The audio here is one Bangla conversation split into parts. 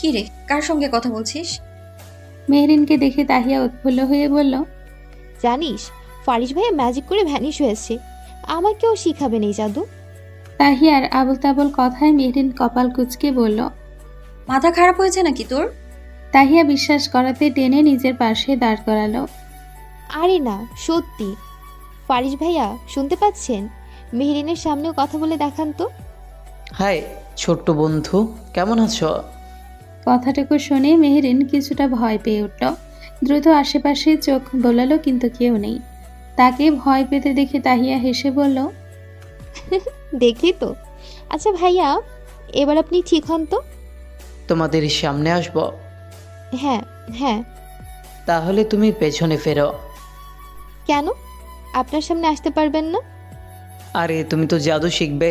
কি রে, কার সঙ্গে কথা বলছিস? মেহরিনকে দেখে তাহিয়া উৎফুল্ল হয়ে বলল, জানিস, ফারিস ভাইয়া ম্যাজিক করে ভ্যানিশ হয়েছে। আমাকেও শিখাবেন এই জাদু। তাহিয়ার আবল তাবল কথায় মেহরিন কপাল কুঁচকে বলল। মাথা খারাপ হয়েছে নাকি তোর? তাহিয়া বিশ্বাস করাতে টেনে নিজের পাশে দাঁড় করালো। আরে না, সত্যি। ফারিস ভাইয়া শুনতে পাচ্ছেন? মেহরিনের সামনেও কথা বলে দেখান তো। হাই ছোট্ট বন্ধু, কেমন আছো? কথাটুকু শুনে মেহরিন কিছুটা ভয় পেয়ে উঠল। দ্রুত আশেপাশে চোখ বোলালো, কিন্তু কেউ নেই। তাকে ভয় পেতে দেখে তাহিয়া হেসে বলল, দেখলি তো। আচ্ছা ভাইয়া, এবার আপনি ঠিক হন তো। তোমাদের সামনে আসবো? হ্যাঁ হ্যাঁ। তাহলে তুমি পেছনে ফেরো। কেন? আপনার সামনে আসতে পারবেন না? আরে তুমি তো জাদু শিখবে,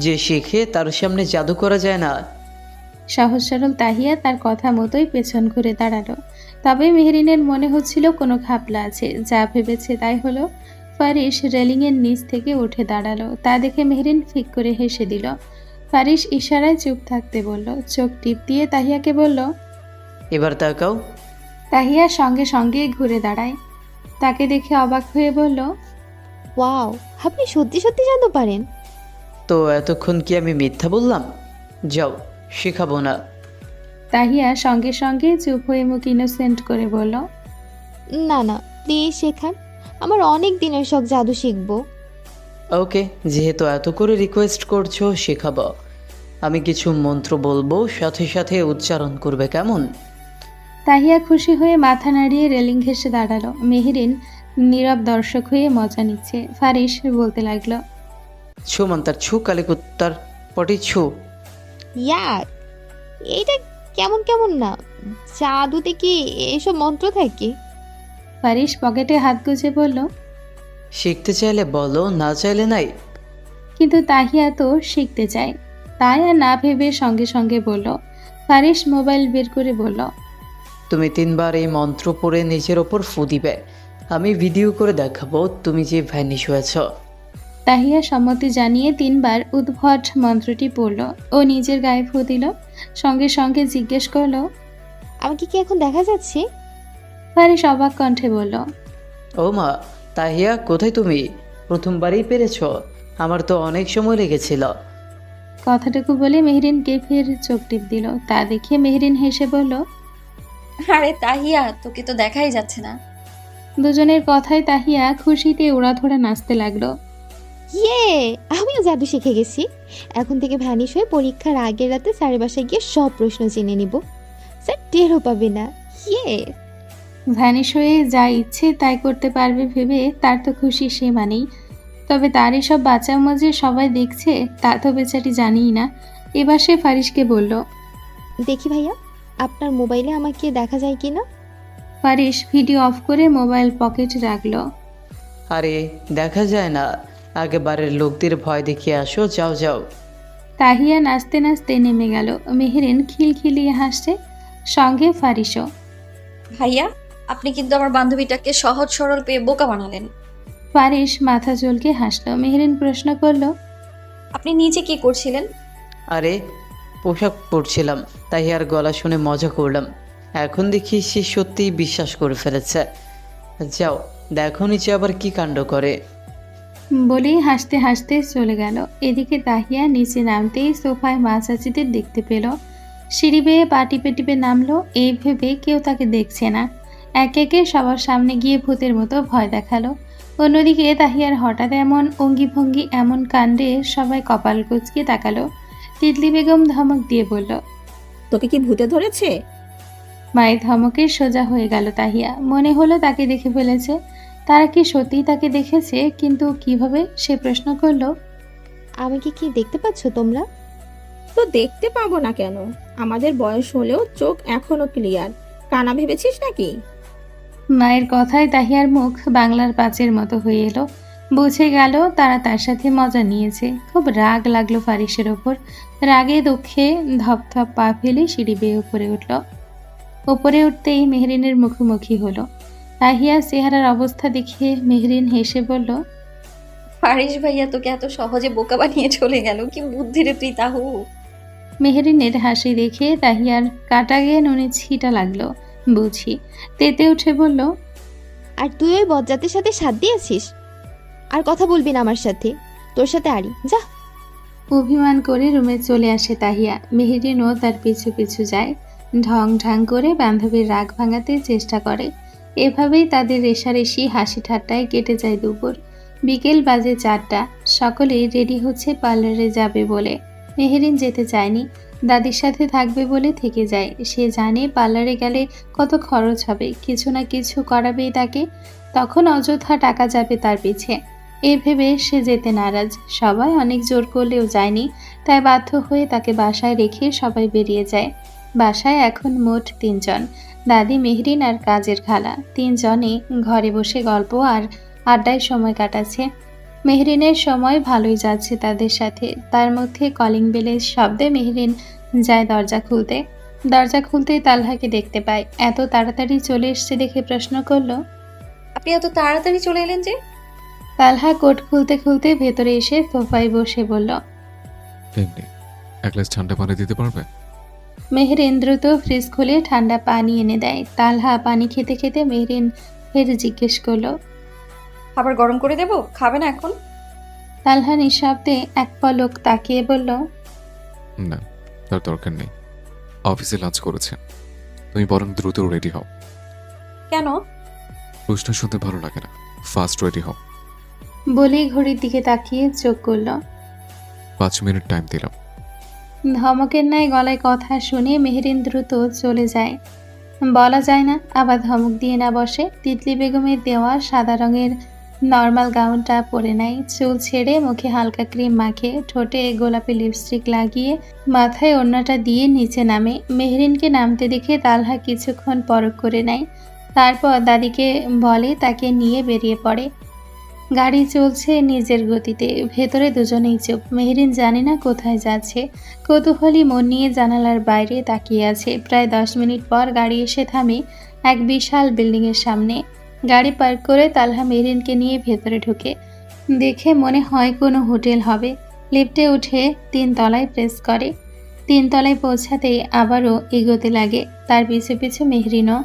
যে শিখে তার সামনে জাদু করা যায় না। সহজ সরল তাহিয়া তার কথা মতোই পেছন ঘুরে দাঁড়ালো। তবে মেহরিনের মনে হচ্ছিল কোনো ঘাপলা আছে। যা ভেবেছে তাই হলো। ফারিস রেলিংয়ের নিচ থেকে উঠে দাঁড়ালো। তা দেখে মেহরিন ফিক করে হেসে দিল। ফারিস ইশারায় চুপ থাকতে বলল। চোখ টিপ দিয়ে তাহিয়াকে বলল। এবার তাকাও। তাহিয়া সঙ্গে সঙ্গে ঘুরে দাঁড়ায়। তাকে দেখে অবাক হয়ে বলল, ওয়াও, আপনি সত্যি সত্যি জাদু পারেন? তো এতক্ষণ কি আমি মিথ্যা বললাম? যাও, শেখাবো না। তাহিয়া সঙ্গে সঙ্গে চুপ হয়ে মুখ ইনোসেন্ট করে বলল, না না, প্লিজ শেখান। আমার অনেক দিনের শখ জাদু শিখবো। ওকে, যেহেতু এত করে রিকোয়েস্ট করছো, শেখাবো। আমি কিছু মন্ত্র বলবো, সাথে সাথে উচ্চারণ করবে, কেমন? তাহিয়া খুশি হয়ে মাথা নাড়িয়ে রেলিং ঘেঁষে দাঁড়ালো। মেহরিন নীরব দর্শক হয়ে মজা নিচ্ছে। ফারিস বলতে লাগলো, ছু মন্তার ছু, কালিকুত্তার পটি ছু। ইয়াক, এইটা কেমন কেমন না? জাদুতে কি এসব মন্ত্র থাকে? ফারিস পকেটে হাত গুজে বলল। শিখতে চাইলে বলো, না চাইলে নাই। কিন্তু তাহিয়া তো শিখতে চায়। তাই আর না ভেবে সঙ্গে সঙ্গে বলল। ফারিস মোবাইল বের করে বলল, তুমি 3বার এই মন্ত্র পড়ে নিজের ওপর ফু দিবে। আমি ভিডিও করে দেখাবো তুমি যে ভ্যানিশ হয়েছ। তাহিয়া সম্মতি জানিয়ে 3বার উদ্ভট মন্ত্রটি পড়ল ও নিজের গায়ে ফু দিল। সঙ্গে সঙ্গে জিজ্ঞেস করলো। আমাকে কি এখন দেখা যাচ্ছে? ফারিস অবাক কণ্ঠে বলল, ও মা, তাহিয়া কোথায় তুমি? প্রথমবারই পেরেছ? আমার তো অনেক সময় লেগেছিল। কথাটুকু বলে মেহরিনকে ফের চোখ টিপ দিল। তা দেখে মেহরিন হেসে বলল। আরে তাহিয়া, তোকে তো দেখাই যাচ্ছে না। দুজনের কথায় তাহিয়া খুশিতে ওড়াধরা নাচতে লাগলো। ইয়ে, আমিও জাদু শিখে গেছি। এখন থেকে ভ্যানিশ হয়ে পরীক্ষার আগের রাতে স্যারের বাসায় গিয়ে সব প্রশ্ন জেনে নিব। স্যার টেরও পাবে না। ইয়ে। ভ্যানিশ হয়ে যা ইচ্ছে তাই করতে পারবে ভেবে তার তো খুশি সীমা নেই। তবে তার এসব বাঁচামো যে সবাই দেখছে তা তো বেচারি জানিই না। এবার সে ফারিসকে বলল। দেখি ভাইয়া, আপনার মোবাইলে আমাকে দেখা যায় কি না? ফারিস ভিডিও অফ করে মোবাইল পকেটে রাখলো। আরে দেখা যায় না, আগেবারের লোকদের ভয় দেখিয়ে আসো, যাও যাও। তাহিয়া নাচতে নাচতে নেমে গেল। মেহরিন খিলখিলিয়ে হাসছে, সঙ্গে ফারিসও। ভাইয়া, আপনি কিন্তু আমার বান্ধবীটাকে সহজ সরল পেয়ে বোকা বানালেন। ফারিস মাথা চুলকে হাসলো। মেহরিন প্রশ্ন করলো। আপনি নিচে কি করছিলেন? আরে পোশাক পরছিলাম, তাই আর গলা শুনে মজা করলাম। এখন দেখি সে সত্যিই বিশ্বাস করে ফেলেছে। যাও, দেখো নিচে আবার কি কাণ্ড করে। বলেই হাসতে হাসতে চলে গেল। এদিকে তাহিয়া নিচে নামতেই সোফায় মা চাচিদের দেখতে পেল। সিঁড়ি বেয়ে পা টিপে টিপে নামলো, এই ভেবে কেউ তাকে দেখছে না। একে একে সবার সামনে গিয়ে ভূতের মতো ভয় দেখালো। অন্যদিকে তাহিয়ার হঠাৎ এমন অঙ্গিভঙ্গি, এমন কাণ্ডে সবাই কপাল কুঁচকে তাকালো। তিতলি বেগম ধমক দিয়ে বলল। তোকে কি ভূতে ধরেছে? মায়ের ধমকে সোজা হয়ে গেল তাহিয়া। মনে হলো তাকে দেখে ফেলেছে। তারা কি সত্যিই তাকে দেখেছে? কিন্তু কিভাবে, সে প্রশ্ন করলো। আমাকে কি দেখতে পাচ্ছ তোমরা? তো দেখতে পাবো না কেন? আমাদের বয়স হলেও চোখ এখনো ক্লিয়ার। কানা ভেবেছিস নাকি? মায়ের কথায় তাহিয়ার মুখ বাংলার পাঁচের মতো হয়ে এলো। বুঝে গেল তারা তার সাথে মজা নিয়েছে। খুব রাগ লাগলো ফারিসের ওপর। রাগে দুঃখে ধপধপ পা ফেলে সিঁড়ি বেয়ে উপরে উঠল। উপরে উঠতেই মেহরিনের মুখোমুখি হলো। তাহিয়ার চেহারার অবস্থা দেখে মেহরিন হেসে বলল। ফারিস ভাইয়া তোকে এত সহজে বোকা বানিয়ে চলে গেল, কি বুদ্ধি রে তুই তাহু। মেহেরিনের হাসি দেখে তাহিয়ার কাটা গিয়ে নুনে ছিটা লাগলো। বুঝি তেতে উঠে বলল, আর তুই ওই বজ্জাতের সাথে সাথ দিয়েছিস? আর কথা বলবি না আমার সাথে, তোর সাথে আরি, যা। অভিমান করে রুমে চলে আসে তাহিয়া। মেহেরিনও তার পিছু পিছু যায়। ঢং ঢং করে বান্ধবীর রাগ ভাঙাতে চেষ্টা করে। এভাবেই তাদের রেশারেশি হাসি ঠাট্টায় কেটে যায় দুপুর। বিকেল বাজে 4টা। সকলেই রেডি হচ্ছে পার্লারে যাবে বলে। মেহেরিন যেতে চায়নি, দাদির সাথে থাকবে বলে থেকে যায়। সে জানে পার্লারে গেলে কত খরচ হবে, কিছু না কিছু করাবেই তাকে, তখন অযথা টাকা যাবে তার পিছে। এই ভেবে সে যেতে নারাজ। সবাই অনেক জোর করলেও যায়নি, তাই বাধ্য হয়ে তাকে বাসায় রেখে সবাই বেরিয়ে যায়। বাসায় এখন মোট 3 জন, দাদি, মেহরিন আর কাজের খালা। 3 জনে ঘরে বসে গল্প আর আড্ডায় সময় কাটাচ্ছে। মেহরিনের সময় ভালোই যাচ্ছে তাদের সাথে। তার মধ্যে কলিং বেলের শব্দে মেহরিন যায় দরজা খুলতে। দরজা খুলতেই তালহাকে দেখতে পায়। এত তাড়াতাড়ি চলে এসছে দেখে প্রশ্ন করলো, আপনি এত তাড়াতাড়ি চলে এলেন যে? তালহা কোট খুলতে খুলতে ভেতরে এসে সোফায় বসে বলল। এমনি এক গ্লাস ঠান্ডা পানি দিতে পারবে? মেহরিন দ্রুত ফ্রিজ খুলে ঠান্ডা পানি এনে দেয়। তালহা পানি খেতে খেতে মেহরিন ফের জিজ্ঞেস করলো, আবার গরম করে দেব? খাবে না এখন? তালহা নিঃশব্দে এক পলক তাকিয়ে বলল, না, তার দরকার নেই। অফিসে লাঞ্চ করেছে, তুমি বরং দ্রুত রেডি হও। কেন? প্রশ্ন শুনতে ভালো লাগে না, ফাস্ট রেডি হও। বলেই ঘড়ির দিকে তাকিয়ে চোখ করল। 5 মিনিট টাইম দিলাম। ধমকের ন্যায় গলায় কথা শুনে মেহরিন দ্রুত চলে যায়। বলা যায় না আবার ধমক দিয়ে না বসে। তিতলি বেগমের দেওয়া সাদা রঙের নর্মাল গাউনটা পরে নেয়। চুল ছেড়ে মুখে হালকা ক্রিম মাখে, ঠোঁটে গোলাপি লিপস্টিক লাগিয়ে মাথায় ওড়নাটা দিয়ে নিচে নামে। মেহরিনকে নামতে দেখে তালহা কিছুক্ষণ পরখ করে নেয়, তারপর দাদিকে বলে তাকে নিয়ে বেরিয়ে পড়ে। গাড়ি চলছে নিজের গতিতে। ভেতরে দুজনেই চুপ। মেহরিন জানে না কোথায় যাচ্ছে। কৌতূহলী মন নিয়ে জানালার বাইরে তাকিয়ে আছে। প্রায় 10 মিনিট পর গাড়ি এসে থামে এক বিশাল বিল্ডিংয়ের সামনে। গাড়ি পার্ক করে তালহা মেহরিনকে নিয়ে ভেতরে ঢুকে। দেখে মনে হয় কোনো হোটেল হবে। লিফটে উঠে 3 তলায় প্রেস করে। 3 তলায় পৌঁছাতেই আবারও এগোতে লাগে। তার পিছু পিছু মেহরিনও।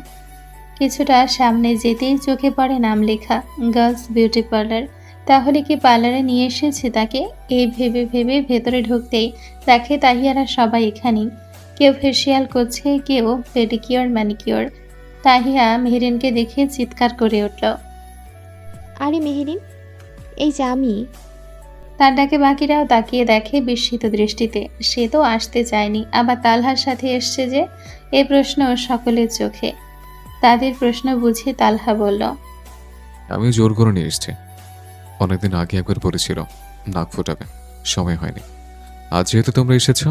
কিছুটা সামনে যেতেই চোখে পড়ে নাম লেখা গার্লস বিউটি পার্লার। তাহলে কি পার্লারে নিয়ে এসেছে তাকে? এই ভেবে ভেবে ভেতরে ঢুকতেই দেখে তাহিয়ারা সবাই এখানেই। কেউ ফেসিয়াল করছে, কেউ পেডিকিওর ম্যানিকিওর। তাহিয়া মেহরিনকে দেখে চিৎকার করে উঠল। আরে মেহেরিন, এই যে আমি। তার ডাকে বাকিরাও তাকিয়ে দেখে বিস্মিত দৃষ্টিতে। সে তো আসতে চায়নি, আবার তালহার সাথে এসছে যে, এ প্রশ্ন সকলের চোখে। তাদের প্রশ্ন বুঝে তালহা বলল, আমি জোর করে নিয়ে এসছি। অনেকদিন আগে একবার বলেছিল নাক ফোটাবে, সময় হয়নি। আজ যেহেতু তোমরা এসেছ,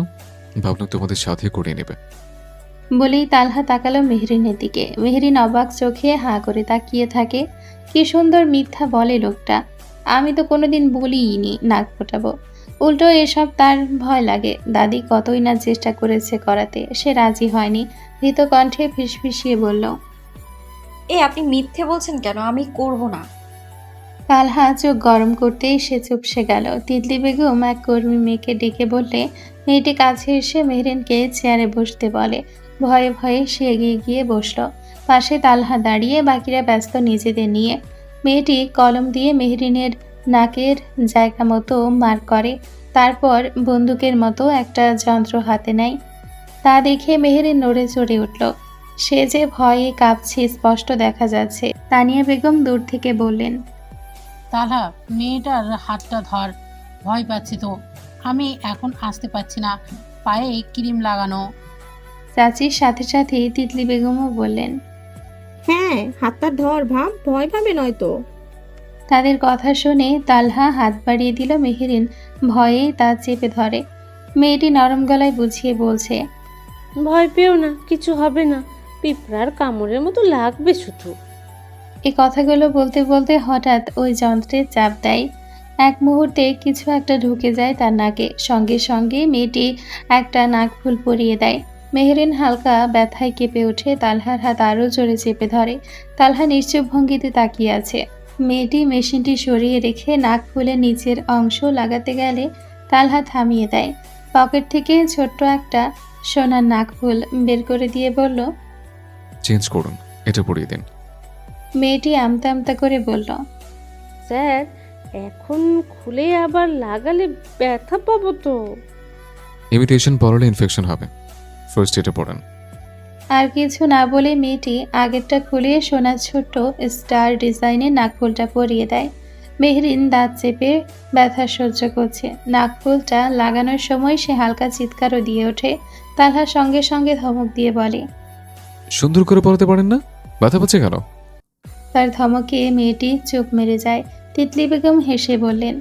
ভাবলাম তোমাদের সাথে করে নেবে। বলেই তালহা তাকালো মেহরিনের দিকে। মেহরিন অবাক চোখে হাঁ করে তাকিয়ে থাকে। কি সুন্দর মিথ্যা বলে লোকটা। আমি তো কোনোদিন বলিনি নাক ফোটাবো। উল্টো এসব তার ভয় লাগে। দাদি কতই না চেষ্টা করেছে করাতে, সে রাজি হয়নি। ভীত কণ্ঠে ফিসফিসিয়ে বলল, আপনি মিথ্যে বলছেন কেন? আমি করব না। তালহা চোখ গরম করতেই সে চুপসে গেল। তিতলি বেগম এক কর্মী মেয়েকে ডেকে বললে মেয়েটি কাছে এসে মেহরিনকে চেয়ারে বসতে বলে। ভয়ে ভয়ে সে এগিয়ে গিয়ে বসল। পাশে তালহা দাঁড়িয়ে, বাকিরা ব্যস্ত নিজেদের নিয়ে। মেয়েটি কলম দিয়ে মেহরিনের নাকের জায়গা মতো মার্ক করে, তারপর বন্দুকের মতো একটা যন্ত্র হাতে নেয়। তা দেখে মেহরিন নড়ে চড়ে উঠল। সে যে ভয়ে কাঁপছে স্পষ্ট দেখা যাচ্ছে। তানিয়া বেগম দূর থেকে বললেন, তালহা, মেয়েটার হাতটা ধর, ভয় পাচ্ছি তো। আমি এখন আসতে পারছি না, পায়ে ক্রিম লাগানো। চাচির সাথে সাথেই তিতলি বেগমও বললেন। হ্যাঁ, হাতটা ধর, ভাব, ভয় পাবে নয়তো। তাদের কথা শুনে তালহা হাত বাড়িয়ে দিল। মেহরিন ভয়ে তা চেপে ধরে। মেয়েটি নরম গলায় বুঝিয়ে বলছে, ভয় পেও না, কিছু হবে না, পিঁপড়ার কামড়ের মতো লাগবে শুধু। এই কথাগুলো বলতে বলতে হঠাৎ ওই যন্ত্রে চাপ দেয়। এক মুহূর্তে কিছু একটা ঢুকে যায় তার নাকে। সঙ্গে সঙ্গে মেয়েটি একটা নাকফুল পরিয়ে দেয়। মেহরিন হালকা ব্যথায় কেঁপে ওঠে। তালহার হাত আরও জোরে চেপে ধরে। তালহা নিশ্চুপ ভঙ্গিতে তাকিয়ে আছে। মেয়েটি মেশিনটি সরিয়ে রেখে নাক ফুলে নিচের অংশ লাগাতে গেলে তালহা থামিয়ে দেয়। পকেট থেকে ছোট্ট একটা সোনার নাকফুল বের করে দিয়ে বলল। চেঞ্জ করুন, এটা পরিয়ে দিন। মেয়েটি আমতা আমতা করে বলল। স্যার, এখন খুলে আবার লাগালে ব্যথা পাবো তো। ইমিটেশন পরালে ইনফেকশন হবে, ফার্স্ট এটা পড়েন। আর কিছু না বলে মেয়েটি আগেরটা খুলে সোনার ছোট্ট স্টার ডিজাইনের নাকফুলটা পরিয়ে দেয়। মেহরিন দাঁত চেপে ব্যথা সহ্য করছে। নাকফুলটা লাগানোর সময় সে হালকা চিৎকারও দিয়ে ওঠে। তালহা সঙ্গে সঙ্গে ধমক দিয়ে বলে। সুন্দর করে পড়াতে পারেন না, ব্যথা পাচ্ছে কেন? তার ধমকে মেয়েটি চুপ মেরে যায়। তিতলি বেগম হেসে বললেন।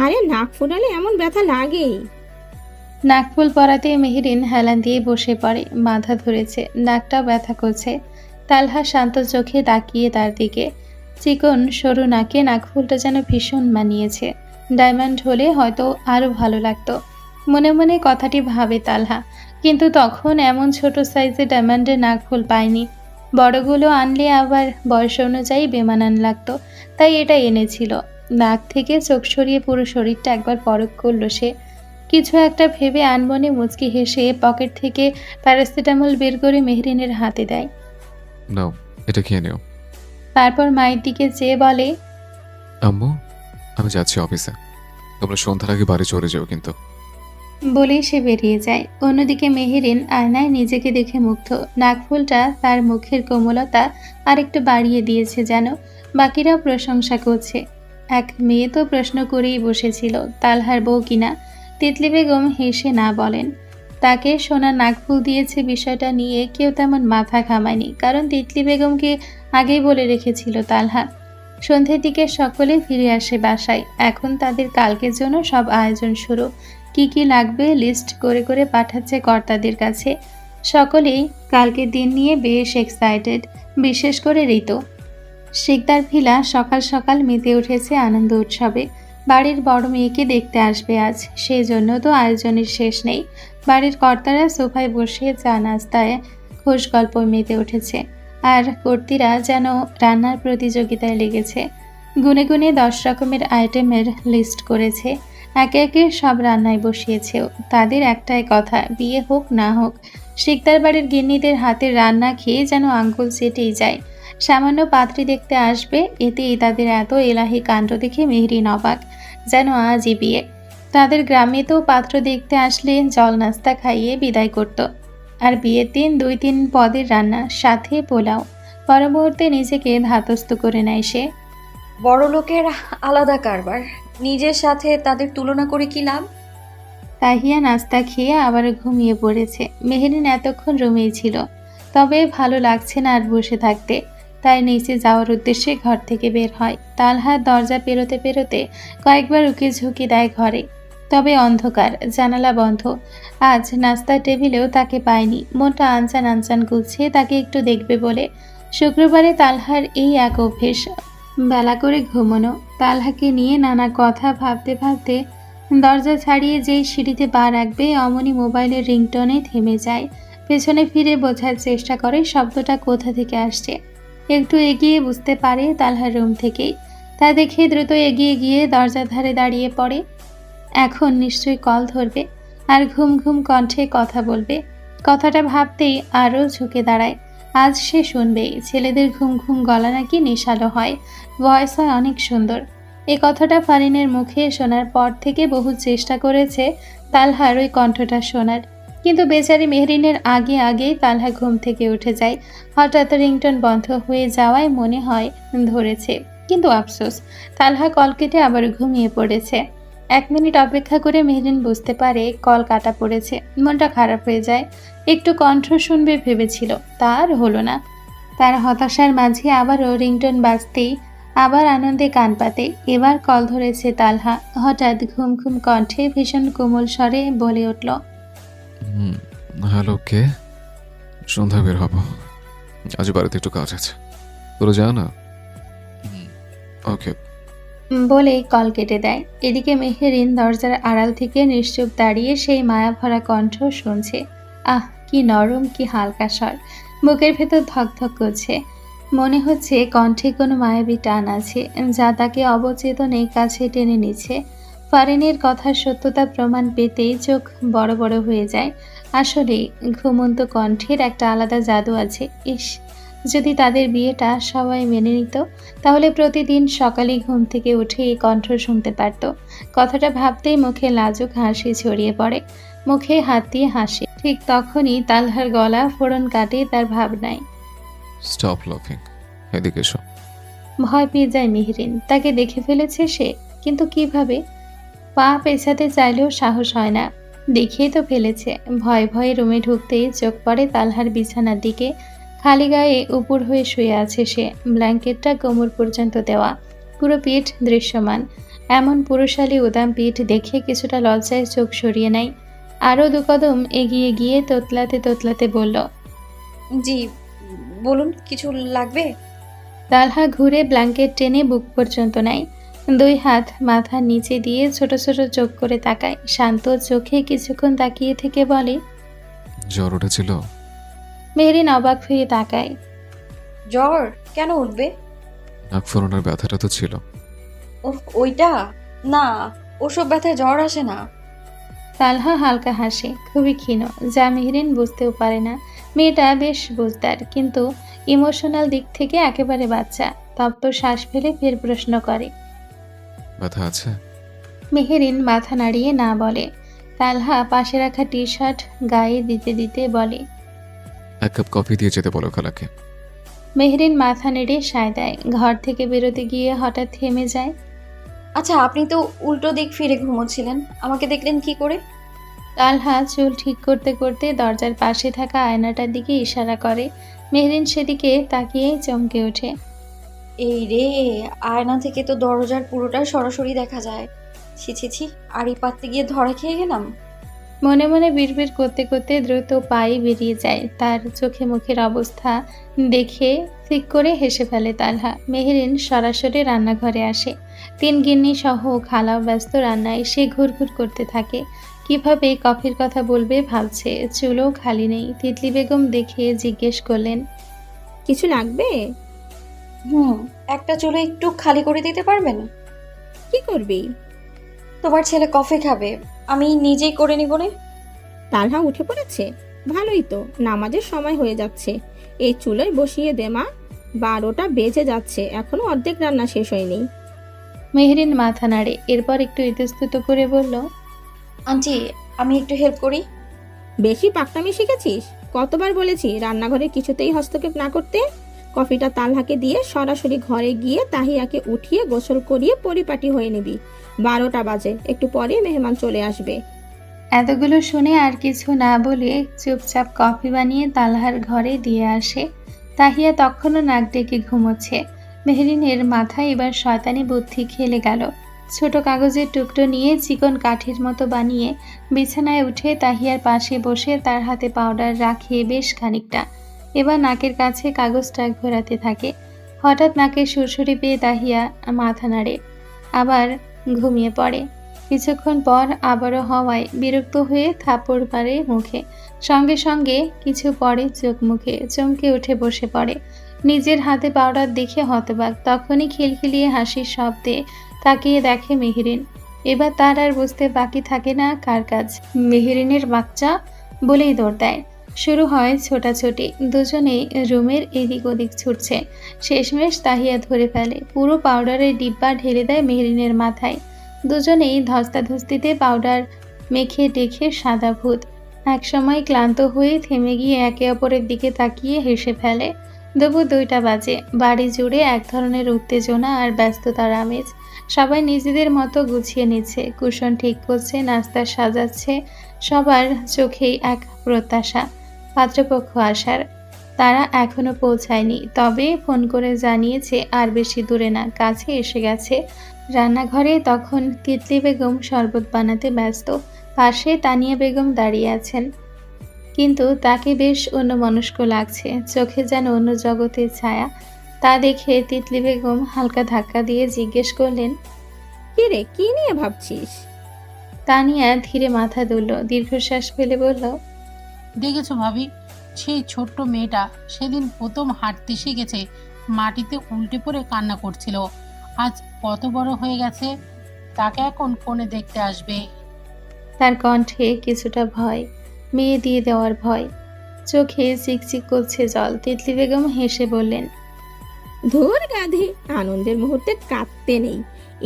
আরে নাক ফুটালে এমন ব্যথা লাগেই। নাকফুল পরাতে মেহরিন হেলান দিয়ে বসে পড়ে, মাথা ধরেছে, নাকটা ব্যথা করছে। তালহা শান্ত চোখে তাকিয়ে তার দিকে। চিকন সরু নাকে নাকফুলটা যেন ভীষণ মানিয়েছে। ডায়মন্ড হলে হয়তো আরও ভালো লাগতো। মনে মনে কথাটি ভাবে তালহা, কিন্তু তখন এমন ছোট সাইজে ডায়মন্ডের নাকফুল পায়নি। বড়গুলো আনলে আবার বয়স অনুযায়ী বেমানান লাগতো, তাই এটা এনেছিল। নাক থেকে চোখ সরিয়ে পুরো শরীরটা একবার পরখ করলো সে। কিছু একটা ভেবে আনমনে মুচকি হেসে পকেট থেকে প্যারাসিটামল বের করে মেহরিনের হাতে দেয়। নাও, এটা খেয়ে নিও। তারপর মায়ের দিকে চেয়ে বলে। আম্মু, আমি যাচ্ছি অফিসে, তোমরা সন্ধ্যার আগে বাড়ি চলে যাও কিন্তু। বলেই সে বেরিয়ে যায়। অন্যদিকে মেহেরিন আয়নায় নিজেকে দেখে মুগ্ধ। নাকফুলটা তার মুখের কোমলতা আরেকটু বাড়িয়ে দিয়েছে যেন। বাকিরাও প্রশংসা করছে। এক মেয়ে তো প্রশ্ন করেই বসেছিল তালহার বউ কিনা। তিতলি বেগম হেসে না বলেন। তাকে সোনার নাকফুল দিয়েছে বিষয়টা নিয়ে কেউ তেমন মাথা ঘামায়নি, কারণ তিতলি বেগমকে আগেই বলে রেখেছিল তালহা। সন্ধ্যের দিকে সকলে ফিরে আসে বাসায়। এখন তাদের কালকের জন্য সব আয়োজন শুরু। কি কি লাগবে লিস্ট করে করে পাঠাচ্ছে কর্তাদের কাছে। সকলেই কালকের দিন নিয়ে বেশ এক্সাইটেড, বিশেষ করে ঋতু। শিকদার ভিলা সকাল সকাল মেতে উঠেছে আনন্দ উৎসবে। বাড়ির বড় মেয়েকে দেখতে আসবে আজ, সেই জন্য তো আয়োজনের শেষ নেই। বাড়ির কর্তারা সোফায় বসে চা নাস্তায় খোশ গল্প মেতে উঠেছে, আর কর্তীরা যেন রান্নার প্রতিযোগিতায় লেগেছে। গুনে গুনে 10 রকমের আইটেমের লিস্ট করেছে। একে একে সব রান্নায় বসিয়েছেও। তাদের একটাই কথা, বিয়ে হোক না হোক শিকদার বাড়ির গিন্নিদের হাতের রান্না খেয়ে যেন আঙ্গুল চেটেই যায়। সামান্য পাত্রী দেখতে আসবে, এতেই তাদের এত এলাহি কাণ্ড দেখে মেহরিন অবাক, যেন আজই বিয়ে। তাদের গ্রামে তো পাত্র দেখতে আসলে জল নাস্তা খাইয়ে বিদায় করত, আর বিয়ের দিন 2-3 পদের রান্না, সাথে পোলাও। পর মুহূর্তে নিজেকে ধাতস্থ করে নেয় সে। বড় লোকের আলাদা কারবার, নিজের সাথে তাদের তুলনা করে কি লাভ? তাহিয়া নাস্তা খেয়ে আবার ঘুমিয়ে পড়েছে। মেহরিন এতক্ষণ রুমেই ছিল, তবে ভালো লাগছে না আর বসে থাকতে, তাই নিচে যাওয়ার উদ্দেশ্যে ঘর থেকে বের হয়। তালহার দরজা পেরোতে পেরোতে কয়েকবার উকি ঝুঁকি দেয় ঘরে, তবে অন্ধকার, জানালা বন্ধ। আজ নাস্তার টেবিলেও তাকে পায়নি। মনটা আনচান আনচান করছে তাকে একটু দেখবে বলে। শুক্রবারে তালহার এই এক অভ্যেস, বেলা করে ঘুমোনো। তালহাকে নিয়ে নানা কথা ভাবতে ভাবতে দরজা ছাড়িয়ে যেই সিঁড়িতে পা রাখবে অমনি মোবাইলের রিংটনে থেমে যায়। পেছনে ফিরে বোঝার চেষ্টা করে শব্দটা কোথা থেকে আসছে। একটু এগিয়ে বুঝতে পারে তালহার রুম থেকেই। তা দেখে দ্রুত এগিয়ে গিয়ে দরজার ধারে দাঁড়িয়ে পড়ে। এখন নিশ্চয়ই কল ধরবে আর ঘুম ঘুম কণ্ঠে কথা বলবে। কথাটা ভাবতেই আরও ঝুঁকে দাঁড়ায়। আজ সে শুনবেই। ছেলেদের ঘুম ঘুম গলা নাকি নেশালো হয়, ভয়েস হয় অনেক সুন্দর। এ কথাটা ফারিনের মুখে শোনার পর থেকে বহু চেষ্টা করেছে তালহার ওই কণ্ঠটা শোনার, কিন্তু বেচারি মেহরিনের আগে আগেই তালহা ঘুম থেকে উঠে যায়। হঠাৎ রিংটন বন্ধ হয়ে যাওয়ায় মনে হয় ধরেছে, কিন্তু আফসোস, তালহা কল কেটে আবার ঘুমিয়ে পড়েছে। 1 মিনিট অপেক্ষা করে মেহরিন বুঝতে পারে কল কাটা পড়েছে। মনটা খারাপ হয়ে যায়। একটু কণ্ঠ শুনবে ভেবেছিল, তার হলো না। তার হতাশার মাঝে আবারও রিংটন বাজতেই আবার আনন্দে কান পাতে। এবার কল ধরেছে তালহা। হঠাৎ ঘুম ঘুম কণ্ঠে ভীষণ কোমল স্বরে বলে উঠল, হ্যালো, কে? সন্ধ্যা বের হব, আজ বাড়িতে একটু কাজ আছে, তোরা যা না। ওকে। বলেই কল কেটে দেয়। এদিকে মেহেরিন দরজার আড়াল থেকে নিশ্চুপ দাঁড়িয়ে সেই মায়াভরা কণ্ঠ শুনছে। আহ, কি নরম, কি হালকা স্বর। বুকের ভেতর ধকধক করছে। মনে হচ্ছে কণ্ঠে কোনো মায়াবী টান আছে, যা তাকে অবচেতনে কাছে টেনে নিচ্ছে। ফারিনের কথার সত্যতা প্রমাণ পেতেই চোখ বড় বড় হয়ে যায়। আসলেই ঘুমন্ত কণ্ঠের একটা আলাদা জাদু আছে। ইস, যদি তাদের বিয়েটা সবাই মেনে নিত, তাহলে প্রতিদিন সকালে ঘুম থেকে উঠে এই কণ্ঠ শুনতে পারত। কথাটা ভাবতেই মুখে লাজুক হাসি ছড়িয়ে পড়ে, মুখে হাত দিয়ে হাসে। ঠিক তখনই তালহার গলা ফোড়ন কাটে তার ভাবনায়। স্টপ লাফিং, এদিকে এসো। ভয় পেয়ে যায় মেহরিন। তাকে দেখে ফেলেছে সে, কিন্তু কিভাবে? পা পেছাতে চাইলেও সাহস হয় না। দেখিয়ে তো ফেলেছে। ভয়ে ভয়ে রুমে ঢুকতেই চোখ পড়ে তালহার বিছানার দিকে। খালি গায়ে উপর হয়ে শুয়ে আছে সে। ব্ল্যাঙ্কেটটা কোমর পর্যন্ত দেওয়া, পুরো পিঠ দৃশ্যমান। এমন পুরুষালী উদাম পিঠ দেখে কিছুটা লজ্জায় চোখ সরিয়ে নেয়। আরও দুকদম এগিয়ে গিয়ে তোতলাতে তোতলাতে বলল, জি বলুন, কিছু লাগবে? তালহা ঘুরে ব্ল্যাঙ্কেট টেনে বুক পর্যন্ত নেয়। দুই হাত মাথার নিচে দিয়ে ছোট ছোট চোখ করে তাকায়। শান্ত চোখে কিছুক্ষণ তাকিয়ে থেকে বলে, জ্বর উঠেছিল? মেহরিন অবাক হয়ে তাকায়। জ্বর কেন উঠবে? নাক ফোরানোর ব্যথাটা তো ছিল। ওইটা না, ওসব ব্যথায় জ্বর আসে না। তালহা হালকা হাসে, খুবই ক্ষীণ, যা মেহরিন বুঝতেও পারে না। মেয়েটা বেশ বুঝদার, কিন্তু ইমোশনাল দিক থেকে একেবারে বাচ্চা। তপ্ত শ্বাস ফেলে ফের প্রশ্ন করে। ব্যথা আছে? মেহরিন মাথা নাড়িয়ে না বলে। তালহা পাশে রাখা টি শার্ট গায়ে দিতে দিতে বলে, 1 কাপ কফি দিয়ে যেতে বলো খালাকে। মেহরিন মাথা নেড়ে সায় দেয়। ঘর থেকে বেরোতে গিয়ে হঠাৎ থেমে যায়। আচ্ছা, আপনি তো উল্টো দিক ফিরে ঘুমোচ্ছিলেন, আমাকে দেখলেন কি করে? তালহা চুল ঠিক করতে করতে দরজার পাশে থাকা আয়নাটার দিকে ইশারা করে। মেহরিন সেদিকে তাকিয়েই চমকে ওঠে। এই রে, আয়না থেকে তো দরজার পুরোটা সরাসরি দেখা যায়। ছি ছি ছি, আড়ি পাততে গিয়ে ধরা খেয়ে গেলাম। মনে মনে বিড়বিড় করতে করতে দ্রুত পায়ে বেরিয়ে যায়। তার চোখে মুখের অবস্থা দেখে ফিক করে হেসে ফেলে তালহা। মেহরিন সরাসরি রান্নাঘরে আসে। 3 গিন্নি সহ খালাও ব্যস্ত রান্নায়। সে ঘুরঘুর করতে থাকে। কিভাবে কফির কথা বলবে ভাবছে। চুলও খালি নেই। তিতলি বেগম দেখে জিজ্ঞেস করলেন, কিছু লাগবে? একটা চুলো একটু খালি করে দিতে পারবেন? কি করবি? তোমার ছেলে কফি খাবে, আমি নিজেই করে নিব না। তালহা উঠে পড়েছে? ভালোই তো, নামাজের সময় হয়ে যাচ্ছে। এই চুলোয় বসিয়ে দে মা, 12টা বেজে যাচ্ছে, এখনো অর্ধেক রান্না শেষ হয়নি। মেহরিন মাথা নাড়ে। এরপর একটু ইতস্তত করে বলল, আন্টি, আমি একটু হেল্প করি। বেশি পাকনামি শিখেছিস? কতবার বলেছি রান্নাঘরে কিছুতেই হস্তক্ষেপ না করতে। কফিটা তালহাকে দিয়ে সরাসরি ঘরে গিয়ে তাহিয়াকে উঠিয়ে গোসল করিয়ে পরিপাটি হয়ে নিবি। 12টা বাজে, একটু পরে মেহমান চলে আসবে। এতগুলো শুনে আর কিছু না বলে চুপচাপ কফি বানিয়ে তালহার ঘরে দিয়ে আসে। তাহিয়া তখনও নাক ডেকে ঘুমোচ্ছে। মেহরিনের মাথায় এবার শয়তানি বুদ্ধি খেলে গেল। ছোট কাগজের টুকরো নিয়ে চিকন কাঠির মতো বানিয়ে বিছানায় উঠে তাহিয়ার পাশে বসে তার হাতে পাউডার রাখে বেশ খানিকটা। এবার নাকের কাছে কাগজটা ঘোরাতে থাকে। হঠাৎ নাকে সুরসুরি পেয়ে তাহিয়া মাথা নাড়ে, আবার ঘুমিয়ে পড়ে। কিছুক্ষণ পর আবারও হওয়ায় বিরক্ত হয়ে থাপড় মারে মুখে। সঙ্গে সঙ্গে কিছু পরে চোখ মুখে, চমকে উঠে বসে পড়ে। নিজের হাতে পাউডার দেখে হতবাক। তখনই খিলখিলিয়ে হাসির শব্দে তাকিয়ে দেখে মেহরিন। এবার তার আর বুঝতে বাকি থাকে না কার কাজ। মেহরিনের বাচ্চা বলেই দৌড় দেয়। শুরু হয় ছোটাছুটি। দুজনেই রুমের এদিক ওদিক ছুটছে। শেষমেশ তাহিয়া ধরে ফেলে। পুরো পাউডারের ডিব্বা ঢেলে দেয় মেহরিনের মাথায়। দুজনেই ধস্তাধস্তিতে পাউডার মেখে ডেকে সাদা ভূত। একসময় ক্লান্ত হয়ে থেমে গিয়ে একে অপরের দিকে তাকিয়ে হেসে ফেলে। দুপুর 2টা বাজে। বাড়ি জুড়ে এক ধরনের উত্তেজনা আর ব্যস্ততার আমেজ। সবাই নিজেদের মতো গুছিয়ে নিচ্ছে, কুশন ঠিক করছে, নাস্তা সাজাচ্ছে। সবার চোখেই এক প্রত্যাশা, পাত্রপক্ষ আসার। তারা এখনো পৌঁছায়নি, তবে ফোন করে জানিয়েছে আর বেশি দূরে না, কাছে এসে গেছে। রান্নাঘরে তখন তিতলি বেগম শরবত বানাতে ব্যস্ত। পাশে তানিয়া বেগম দাঁড়িয়ে আছেন, কিন্তু তাকে বেশ অন্যমনস্ক লাগছে। চোখে যেন অন্য জগতের ছায়া। তা দেখে তিতলি বেগম হালকা ধাক্কা দিয়ে জিজ্ঞেস করলেন, কি রে, কি নিয়ে ভাবছিস? তানিয়া ধীরে মাথা দুলল, দীর্ঘশ্বাস ফেলে বলল, দেখেছো ভাবি, সেই ছোট্ট মেয়েটা সেদিন প্রথম হাঁটতে শিখেছে, মাটিতে উল্টে পড়ে কান্না করছিল। আজ কত বড় হয়ে গেছে, তাকে এখন কোণে দেখতে আসবে। তার কণ্ঠে কিছুটা ভয়, মেয়ে দিয়ে দেওয়ার ভয়। চোখে চিকচিক করছে জল। তিতলি বেগম হেসে বললেন, ধুর গাধি, আনন্দের মুহূর্তে কাঁদতে নেই।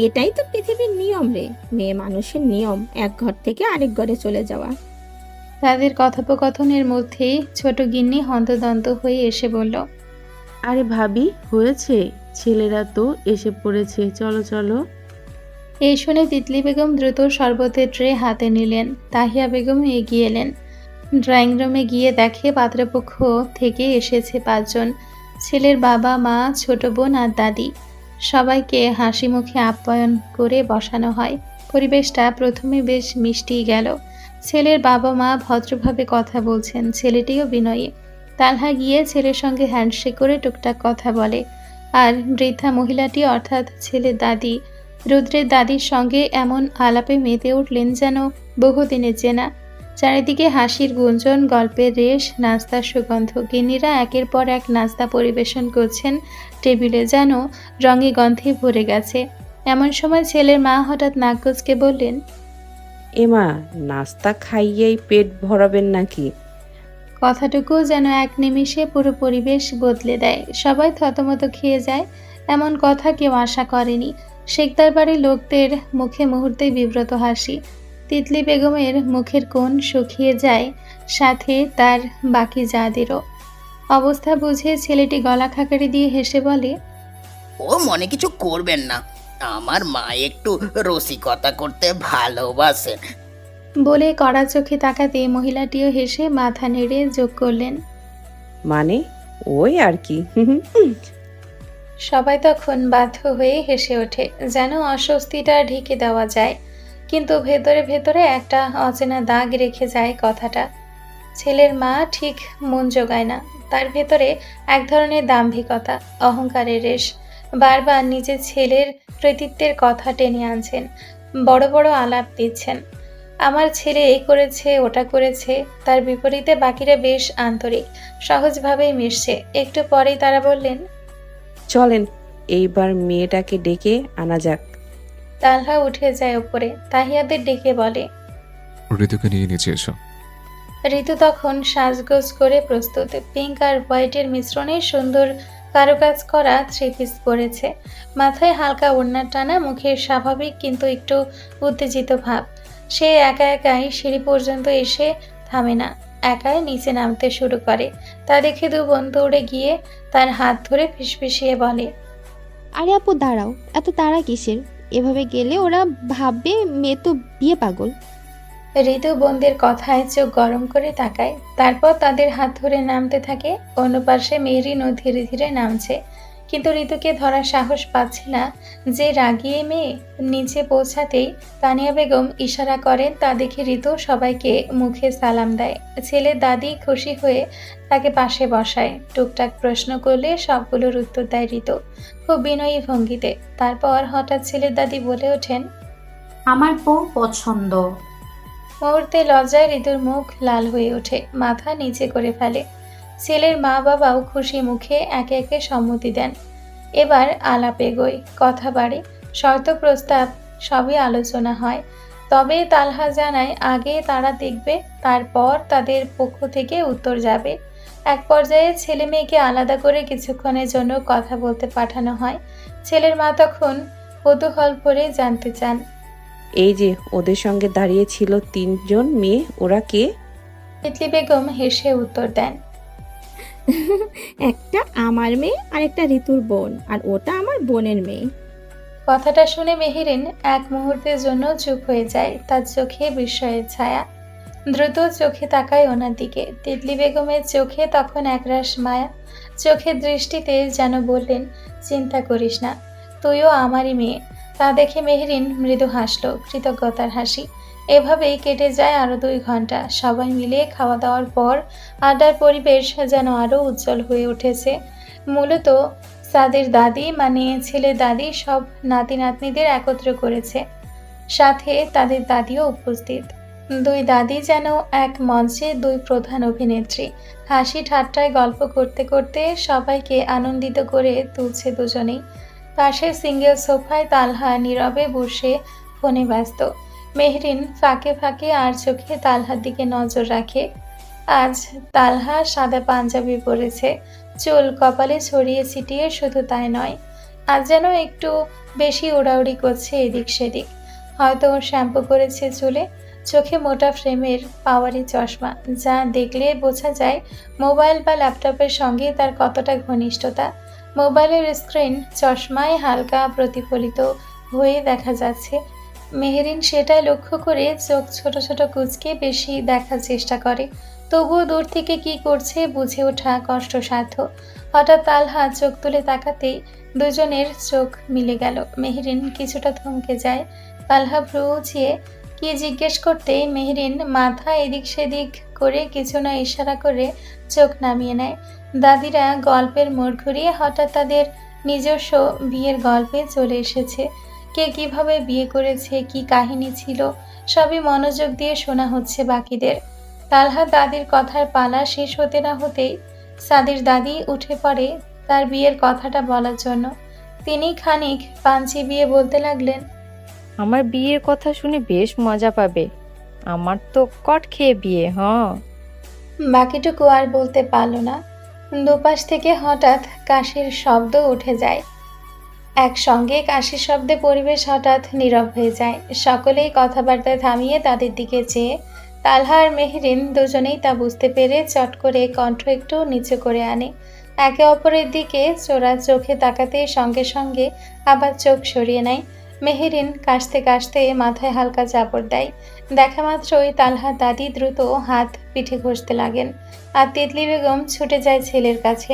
এটাই তো পৃথিবীর নিয়ম রে, মেয়ে মানুষের নিয়ম এক ঘর থেকে আরেক ঘরে চলে যাওয়া। তাদের কথোপকথনের মধ্যেই ছোট গিন্নি হন্তদন্ত হয়ে এসে বলল, আরে ভাবি, হয়েছে, ছেলেরা তো এসে পড়েছে, চলো চলো। এই শুনে তিতলি বেগম দ্রুত শরবতের ট্রে হাতে নিলেন। তাহিয়া বেগম এগিয়ে এলেন। ড্রয়িং রুমে গিয়ে দেখে পাত্রপক্ষ থেকে এসেছে 5 জন। ছেলের বাবা, মা, ছোট বোন আর দাদি। সবাইকে হাসি মুখে আপ্যায়ন করে বসানো হয়। পরিবেশটা প্রথমে বেশ মিষ্টিই গেল। ছেলের বাবা মা ভদ্রভাবে কথা বলছেন, ছেলেটিও বিনয়ী। তালহা গিয়ে ছেলের সঙ্গে হ্যান্ডশেক করে টুকটাক কথা বলে। আর বৃদ্ধা মহিলাটি অর্থাৎ ছেলের দাদি, রুদ্রের দাদির সঙ্গে এমন আলাপে মেতে উঠলেন যেন বহুদিনের চেনা। চারিদিকে হাসির গুঞ্জন, গল্পের রেশ, নাস্তার সুগন্ধ। গিন্নিরা একের পর এক নাস্তা পরিবেশন করছেন টেবিলে, যেন রঙে গন্ধে ভরে গেছে। এমন সময় ছেলের মা হঠাৎ নাক গজকে বললেন, এমা, নাস্তা খাইয়েই পেট ভরাবেন নাকি? কথাটুকু যেন এক নিমিষে পুরো পরিবেশ বদলে দেয়। সবাই থতমত খেয়ে যায়। এমন কথা কেউ আশা করেনি। শেখদার বাড়ির লোকদের মুখে মুহূর্তেই বিব্রত হাসি। তিতলি বেগমের মুখের কোণ শুকিয়ে যায়, সাথে তার বাকি যাদেরও। অবস্থা বুঝে ছেলেটি গলা খাকারি দিয়ে হেসে বলে, ও মনে কিছু করবেন না, আমার মা একটু রসিকতা করতে ভালোবাসেন। বলে কড়া চোখে তাকাতে মহিলাটিও হেসে মাথা নেড়ে যোগ করলেন, মানে ওই আর কি। সবাই তখন বাধ্য হয়ে হেসে ওঠে, যেন অস্বস্তিটা ঢেকে দেওয়া যায়, কিন্তু ভেতরে ভেতরে একটা অচেনা দাগ রেখে যায় কথাটা। ছেলের মা ঠিক মন জোগায় না। তার ভেতরে এক ধরনের দাম্ভিকতা, অহংকারের রেশ। বারবার নিজের ছেলের কৃতিত্বের কথা টেনে আনছেন, বড় বড় আলাপ দিচ্ছেন। আমার ছেলে এই করেছে, ওটা করেছে। তার বিপরীতে বাকিরা বেশ আন্তরিক, সহজভাবেই মিশছে। একটু পরেই তারা বললেন, চলেন এইবার মেয়েটাকে ডেকে আনা যাক। তালহা উঠে যায় উপরে, তাহিয়াদের ডেকে বলে। ঋতুকে নিয়ে নিচে এসো। ঋতু তখন সাজগোজ করে প্রস্তুত। পিঙ্ক আর হোয়াইটের মিশ্রণে সুন্দর কারুকাজ করা 3 পিস পরেছে। মাথায় হালকা ওড়না টানা, মুখের স্বাভাবিক কিন্তু একটু উত্তেজিত ভাব। সে একা একাই সিঁড়ি পর্যন্ত এসে থামে না, একাই নিচে নামতে শুরু করে। তা দেখে 2 বোন দৌড়ে গিয়ে তার হাত ধরে ফিসফিসিয়ে বলে, আরে আপু দাঁড়াও, এত তাড়া কিসের? এভাবে গেলে ওরা ভাববে মেয়ে তো বিয়ে পাগল। ঋতু বোনদের কথায় চোখ গরম করে তাকায়, তারপর তাদের হাত ধরে নামতে থাকে। অন্য পাশে মেহরিনও ধীরে ধীরে নামছে, কিন্তু ঋতুকে ধরার সাহস পাচ্ছে না। যে রাগিয়ে মেয়ে নিচে পৌঁছাতেই তানিয়া বেগম ইশারা করেন। তা দেখে ঋতু সবাইকে মুখে সালাম দেয়। ছেলের দাদি খুশি হয়ে তাকে পাশে বসায়। টুকটাক প্রশ্ন করলে সবগুলোর উত্তর দেয় ঋতু, খুব বিনয়ী ভঙ্গিতে। তারপর হঠাৎ ছেলের দাদি বলে ওঠেন, আমার বউ পছন্দ। মুহূর্তে লজ্জায় ঋতুর মুখ লাল হয়ে ওঠে, মাথা নিচে করে ফেলে। ছেলের মা বাবাও খুশি মুখে একে একে সম্মতি দেন। এবার আলাপ এগোয়, কথা বাড়ে, শর্ত প্রস্তাব সবই আলোচনা হয়। তবে তালহা জানায় আগে তারা দেখবে, তারপর তাদের পক্ষ থেকে উত্তর যাবে। এক পর্যায়ে ছেলে মেয়েকে আলাদা করে কিছুক্ষণের জন্য কথা বলতে পাঠানো হয়। ছেলের মা তখন কৌতূহল ভরে জানতে চান, এই যে ওদের সঙ্গে দাঁড়িয়ে ছিল 3 জন মেয়ে, ওরা কে? তিতলি বেগম হেসে উত্তর দেন, একটা আমার মেয়ে আর একটা ঋতুর বোন, আর ওটা আমার বোনের মেয়ে। কথাটা শুনে মেহেরিন এক মুহূর্তের জন্য চুপ হয়ে যায়, তার চোখে বিস্ময়ের ছায়া। দ্রুত চোখে তাকায় ওনার দিকে। তিতলি বেগমের চোখে তখন একরাশ মায়া, চোখের দৃষ্টিতে যেন বললেন, চিন্তা করিস না, তুইও আমারই মেয়ে। তা দেখে মেহেরিন মৃদু হাসল, কৃতজ্ঞতার হাসি। এভাবেই কেটে যায় আরো 2 ঘন্টা। সবাই মিলে খাওয়া দাওয়ার পর আড্ডার পরিবেশ যেন আরো উজ্জ্বল হয়ে উঠেছে। মূলত সাদের দাদি মানে ছেলের দাদি সব নাতি নাতনিদের একত্র করেছে, সাথে তাদের দাদিও উপস্থিত। 2 দাদি যেন এক মঞ্চে 2 প্রধান অভিনেত্রী। হাসি ঠাট্টায় গল্প করতে করতে সবাইকে আনন্দিত করে তুলছে দুজনেই। পাশে সিঙ্গেল সোফায় তালহা নীরবে বসে ফোনে ব্যস্ত। মেহরিন ফাঁকে ফাঁকে আর চোখে তালহার দিকে নজর রাখে। আজ তালহা সাদা পাঞ্জাবি পরেছে, চুল কপালে ছড়িয়ে ছিটিয়ে, শুধু তাই নয়, আজ যেন একটু বেশি ওড়াউড়ি করছে এদিক সেদিক। হয়তো শ্যাম্পু করেছে চুলে। চোখে মোটা ফ্রেমের পাওয়ারি চশমা, যা দেখলে বোঝা যায় মোবাইল বা ল্যাপটপের সঙ্গে তার কতটা ঘনিষ্ঠতা। মোবাইলের স্ক্রিন চশমায় হালকা প্রতিফলিত হয়ে দেখা যাচ্ছে। মেহেরিন সেটা লক্ষ্য করে চোখ ছোট ছোট কুঁচকে বেশি দেখার চেষ্টা করে, তবুও দূর থেকে কি করছে বুঝে ওঠা কষ্টসাধ্য। হঠাৎ তালহা চোখ তুলে তাকাতেই দুজনের চোখ মিলে গেল। মেহরিন কিছুটা থমকে যায়। তালহা ভ্রু উঁচিয়ে কি জিজ্ঞেস করতেই মেহরিন মাথা এদিক সেদিক করে কিছু না ইশারা করে চোখ নামিয়ে নেয়। দাদিরা গল্পের মোড় ঘুরিয়ে হঠাৎ তাদের নিজস্ব বিয়ের গল্পে চলে এসেছে। কে কিভাবে বিয়ে করেছে, কি কাহিনী ছিল, সবই মনোযোগ দিয়ে শোনা হচ্ছে বাকিদের। তালহা দাদির কথার পালা শেষ হতে না হতেই সাদির দাদি উঠে পড়ে তার বিয়ের কথাটা বলার জন্য। তিনি খানিক পাঞ্চি বিয়ে বলতে লাগলেন, আমার বিয়ের কথা শুনে বেশ মজা পাবে। আমার তো কট খেয়ে বিয়ে। বাকিটুকু আর বলতে পারল না। দুপাশ থেকে হঠাৎ কাশির শব্দ উঠে যায়। একসঙ্গে কাশির শব্দে পরিবেশ হঠাৎ নীরব হয়ে যায়। সকলেই কথাবার্তা থামিয়ে তাদের দিকে চেয়ে। তালহা আর মেহরিন দুজনেই তা বুঝতে পেরে চট করে কণ্ঠ একটু নিচু করে আনে। একে অপরের দিকে চোরা চোখে তাকাতেই সঙ্গে সঙ্গে আবার চোখ সরিয়ে নেয়। মেহরিন কাশতে কাশতে মাথায় হালকা চাপড় দেয়। দেখা মাত্রই তালহার দাদি দ্রুত হাত পিঠে ঘষতে লাগেন, আর তিতলি বেগম ছুটে যায় ছেলের কাছে।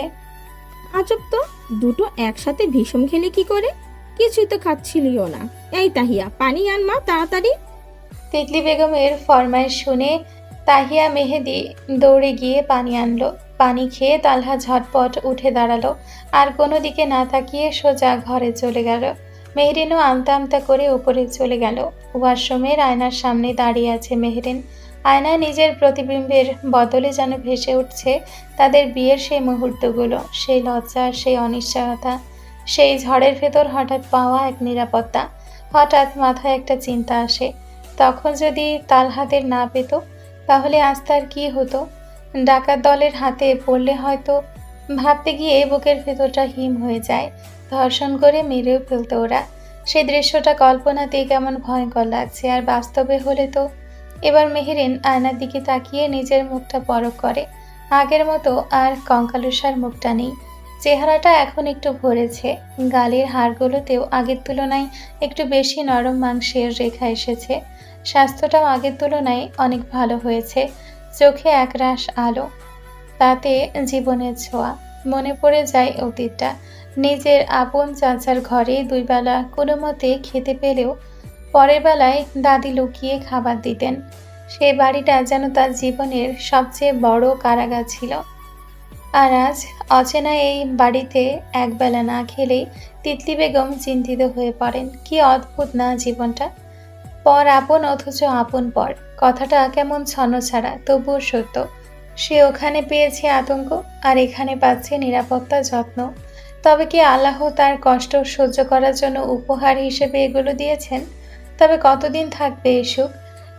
আজব তো, দুটো একসাথে ভীষণ খেলে কি করে? কিছুই তো খাচ্ছিলিও না। এই তাহিয়া, পানি আন মা, তাড়াতাড়ি। তিতলি বেগমের ফরমাইশ শুনে তাহিয়া মেহেদি দৌড়ে গিয়ে পানি আনলো। পানি খেয়ে তালহা ঝটপট উঠে দাঁড়ালো, আর কোনো দিকে না তাকিয়ে সোজা ঘরে চলে গেল। মেহরিনও আমতা আমতা করে উপরে চলে গেল। ওয়াশরুমের আয়নার সামনে দাঁড়িয়ে আছে মেহরিন। আয়নায় নিজের প্রতিবিম্বের বদলে যেন ভেসে উঠছে তাদের বিয়ের সেই মুহূর্তগুলো, সেই লজ্জা, সেই অনিশ্চয়তা, সেই ঝড়ের ভেতর হঠাৎ পাওয়া এক নিরাপত্তা। হঠাৎ মাথায় একটা চিন্তা আসে, তখন যদি তালহাদের না পেত তাহলে আজ তার কী হতো? ডাকাত দলের হাতে পড়লে হয়তো। ভাবতে গিয়ে বুকের ভেতরটা হিম হয়ে যায়। ধর্ষণ করে মেরেও ফেলতো ওরা। সেই দৃশ্যটা কল্পনাতেই কেমন ভয়ঙ্কর লাগছে, আর বাস্তবে হলে তো। এবার মেহরিন আয়নার দিকে তাকিয়ে নিজের মুখটা পরখ করে। আগের মতো আর কঙ্কালুসার মুখটা নেই। চেহারাটা এখন একটু ভরেছে। গালের হাড়গুলোতেও আগের তুলনায় একটু বেশি নরম মাংসের রেখা এসেছে। স্বাস্থ্যটাও আগের তুলনায় অনেক ভালো হয়েছে। চোখে একরাশ আলো, তাতে জীবনের ছোঁয়া। মনে পড়ে যায় অতীতটা। নিজের আপন চাচার ঘরে দুই বেলা কোনো মতে খেতে পেলেও পরের বেলায় দাদি লুকিয়ে খাবার দিতেন। সেই বাড়িটা যেন তার জীবনের সবচেয়ে বড় কারাগার ছিল। আর আজ অচেনা এই বাড়িতে একবেলা না খেলেই তিতলি বেগম চিন্তিত হয়ে পড়েন। কি অদ্ভুত না জীবনটা! পর আপন অথচ আপন পর, কথাটা কেমন ছন্নছাড়া, তবুও সত্য। সে ওখানে পেয়েছে আতঙ্ক, আর এখানে পাচ্ছে নিরাপত্তা, যত্ন। তবে কি আল্লাহ তার কষ্ট সহ্য করার জন্য উপহার হিসেবে এগুলো দিয়েছেন? তবে কতদিন থাকবে এই সুখ?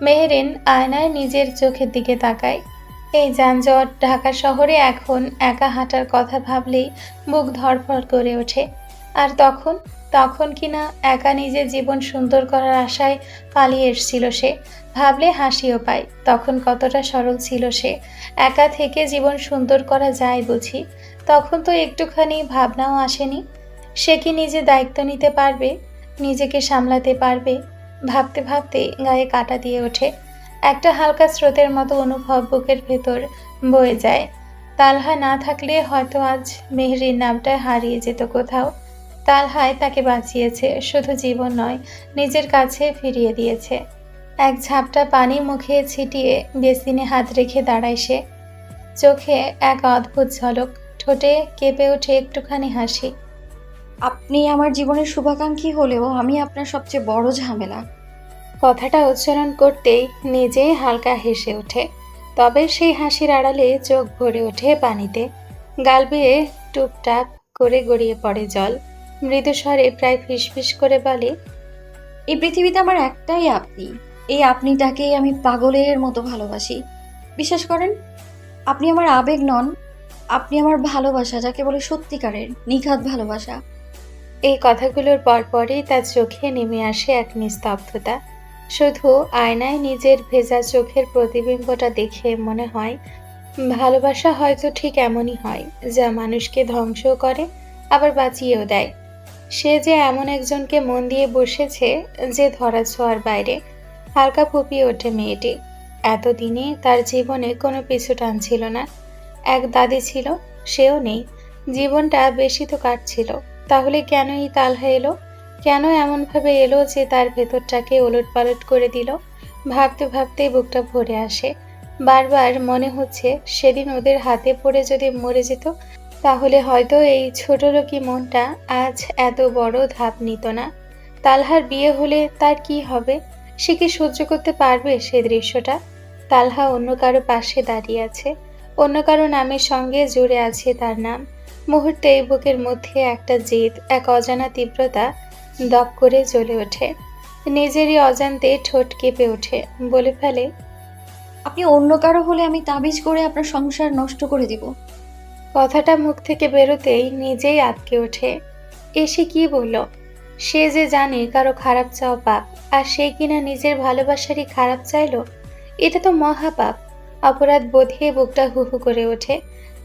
মেহরিন আয়নায় নিজের চোখের দিকে তাকায়। এই যানজট ঢাকা শহরে এখন একা হাঁটার কথা ভাবলেই বুক ধড়ফড় করে ওঠে। আর তখন কিনা একা নিজের জীবন সুন্দর করার আশায় পালিয়ে এসেছিল সে। ভাবলে হাসিও পায়, তখন কতটা সরল ছিল সে। একা থেকে জীবন সুন্দর করা যায় বুঝি। তখন তো একটুখানি ভাবনাও আসেনি, সে কি নিজে দায়িত্ব নিতে পারবে, নিজেকে সামলাতে পারবে। ভাবতে ভাবতে গায়ে কাঁটা দিয়ে ওঠে। একটা হালকা স্রোতের মতো অনুভব বুকের ভেতর বয়ে যায়। তালহা না থাকলে হয়তো আজ মেহরির নামটা হারিয়ে যেত কোথাও। তালহায় তাকে বাঁচিয়েছে, শুধু জীবন নয়, নিজের কাছে ফিরিয়ে দিয়েছে। এক ঝাপটা পানি মুখে ছিটিয়ে বেসিনে হাত রেখে দাঁড়ায় সে। চোখে এক অদ্ভুত ঝলক, ঠোঁটে কেঁপে ওঠে একটুখানি হাসি। আপনি আমার জীবনের শুভাকাঙ্ক্ষী হলেও আমি আপনার সবচেয়ে বড় ঝামেলা। কথাটা উচ্চারণ করতেই নিজেই হালকা হেসে ওঠে। তবে সেই হাসির আড়ালে চোখ ভরে ওঠে পানিতে। গাল বেয়ে টুপটাপ করে গড়িয়ে পড়ে জল। মৃদু স্বরে প্রায় ফিসফিস করে বলে, এই পৃথিবীতে আমার একটাই আপনি। এই আপনিটাকেই আমি পাগলের মতো ভালোবাসি। বিশ্বাস করেন, আপনি আমার আবেগ নন, আপনি আমার ভালোবাসা, যাকে বলে সত্যিকারের নিখাত ভালোবাসা। এই কথাগুলোর পরপরই তার চোখে নেমে আসে এক নিস্তব্ধতা। শুধু আয়নায় নিজের ভেজা চোখের প্রতিবিম্বটা দেখে মনে হয় ভালোবাসা হয়তো ঠিক এমনই হয়, যা মানুষকে ধ্বংসও করে আবার বাঁচিয়েও দেয়। সে যে এমন একজনকে মন দিয়ে বসেছে যে ধরা ছোঁয়ার বাইরে। হালকা ফুপিয়ে ওঠে মেয়েটি। এতদিনে তার জীবনে কোনো পিছু টান ছিল না। এক দাদি ছিল, সেও নেই। জীবনটা বেশি তো কাটছিল। তাহলে কেনই তালহা এলো? কেন এমনভাবে এলো যে তার ভেতরটাকে ওলটপালট করে দিল? ভাবতে ভাবতে বুকটা ভরে আসে। বারবার মনে হচ্ছে সেদিন ওদের হাতে পড়ে যদি মরে যেত, তাহলে হয়তো এই ছোট লোকি মনটা আজ এত বড় ধাপ নিত না। তালহার বিয়ে হলে তার কি হবে? সে কি সহ্য করতে পারবে সে দৃশ্যটা? তালহা অন্য কারো পাশে দাঁড়িয়ে আছে, অন্য কারো নামের সঙ্গে জুড়ে আছে তার নাম। মুহূর্তে বুকের মধ্যে একটা জেদ, এক অজানা তীব্রতা দপ করে জ্বলে ওঠে। নিজেরই অজান্তে ঠোঁট কেঁপে ওঠে, বলে ফেলে, আপনি অন্য কারো হলে আমি তাবিজ করে আপনার সংসার নষ্ট করে দিব। কথাটা মুখ থেকে বেরোতেই নিজেই আটকে ওঠে। এসে কি বলল? সে যে জানে কারো খারাপ চাওয়া পাপ, আর সে কিনা নিজের ভালোবাসারই খারাপ চাইলো। এটা তো মহাপাপ। অপরাধ বোধে বুকটা হু হু করে ওঠে।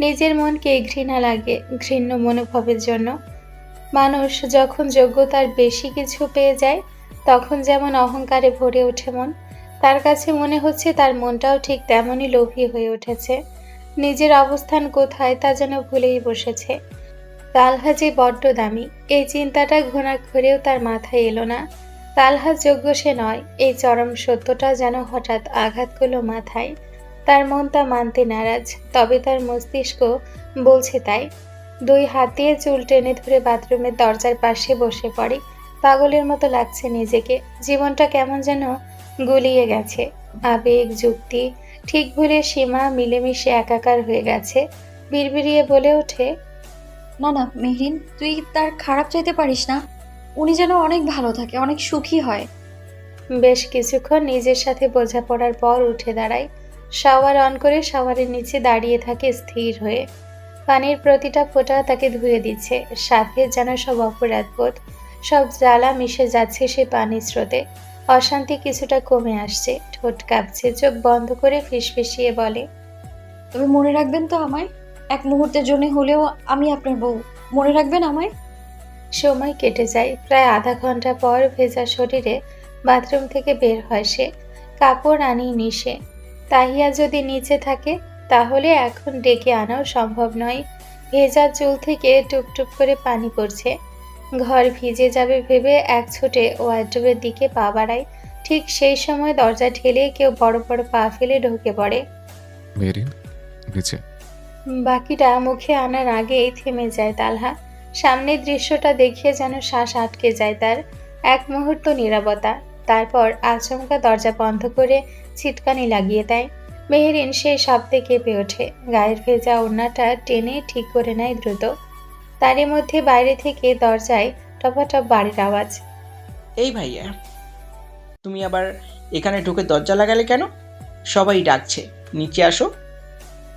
নিজের মনকে ঘৃণা লাগে ঘৃণ্য মনোভাবের জন্য। মানুষ যখন যোগ্যতার বেশি কিছু পেয়ে যায়, তখন যেমন অহংকারে ভরে ওঠে মন, তার কাছে মনে হচ্ছে তার মনটাও ঠিক তেমনই লোভী হয়ে উঠেছে। নিজের অবস্থান কোথায় তা যেন ভুলেই বসেছে। তালহা যে বড্ড দামি, এই চিন্তাটা ঘুরেও তার মাথায় এলো না। তালহা যোগ্য সে নয়, এই চরম সত্যটা যেন হঠাৎ আঘাত করলো মাথায়। তার মন তা মানতে নারাজ, তবে তার মস্তিষ্ক বলছে তাই। দুই হাত দিয়ে চুল টেনে ধরে বাথরুমের দরজার পাশে বসে পড়ে। পাগলের মতো লাগছে নিজেকে। জীবনটা কেমন যেন গুলিয়ে গেছে। আবেগ, যুক্তি, ঠিক ভুলের সীমা মিলেমিশে একাকার হয়ে গেছে। বিড়বিড়িয়ে বলে ওঠে, না না মেহরিন, তুই তার খারাপ চাইতে পারিস না। উনি যেন অনেক ভালো থাকে, অনেক সুখী হয়। বেশ কিছুক্ষণ নিজের সাথে বোঝাপড়ার পর উঠে দাঁড়ায়। শাওয়ার অন করে শাওয়ারের নিচে দাঁড়িয়ে থাকে স্থির হয়ে। পানির প্রতিটা ফোঁটা তাকে ধুয়ে দিচ্ছে। সাথে যেন সব অপরাধবোধ, সব জ্বালা মিশে যাচ্ছে সে পানির স্রোতে। অশান্তি কিছুটা কমে আসছে। ঠোঁট কাঁপছে, চোখ বন্ধ করে ফিসফিসিয়ে বলে, তবে মনে রাখবেন তো আমায়? এক মুহূর্তের জন্য হলেও আমি আপনার বউ। মনে রাখবেন আমায়? সময় কেটে যায়। প্রায় আধা ঘন্টা পর ভেজা শরীরে বাথরুম থেকে বের হয় সে। কাপড় আনি নিশে। তাহিয়া যদি নিচে থাকে তাহলে এখন ডেকে আনাও সম্ভব নয়। ভেজা চুল থেকে টুপটুপ করে পানি পড়ছে। ঘর ভিজে যাবে ভেবে এক ছুটে ওয়ার্ড্রোবের দিকে পা বাড়ায়। ঠিক সেই সময় দরজা ঠেলে কেউ বড় বড় পা ফেলে ঢুকে পড়ে। মেরিন, নিচে। বাকিটা মুখে আনার আগেই থেমে যায় তালহা। সামনের দৃশ্যটা দেখে যেন শ্বাস আটকে যায় তার। এক মুহূর্ত নীরবতা, তারপর আচমকা দরজা বন্ধ করে ছিটকানি লাগিয়ে দেয়। মেহেরিন সেই শব্দে কেঁপে ওঠে। গায়ের ভেজা ওড়নাটা টেনে ঠিক করে নেয় দ্রুত। তারই মধ্যে বাইরে থেকে দরজায় টপাটপ বাড়ির আওয়াজ। এই ভাইয়া, তুমি আবার এখানে ঢুকে দরজা লাগালে কেন? সবাই ডাকছে, নিচে আসো।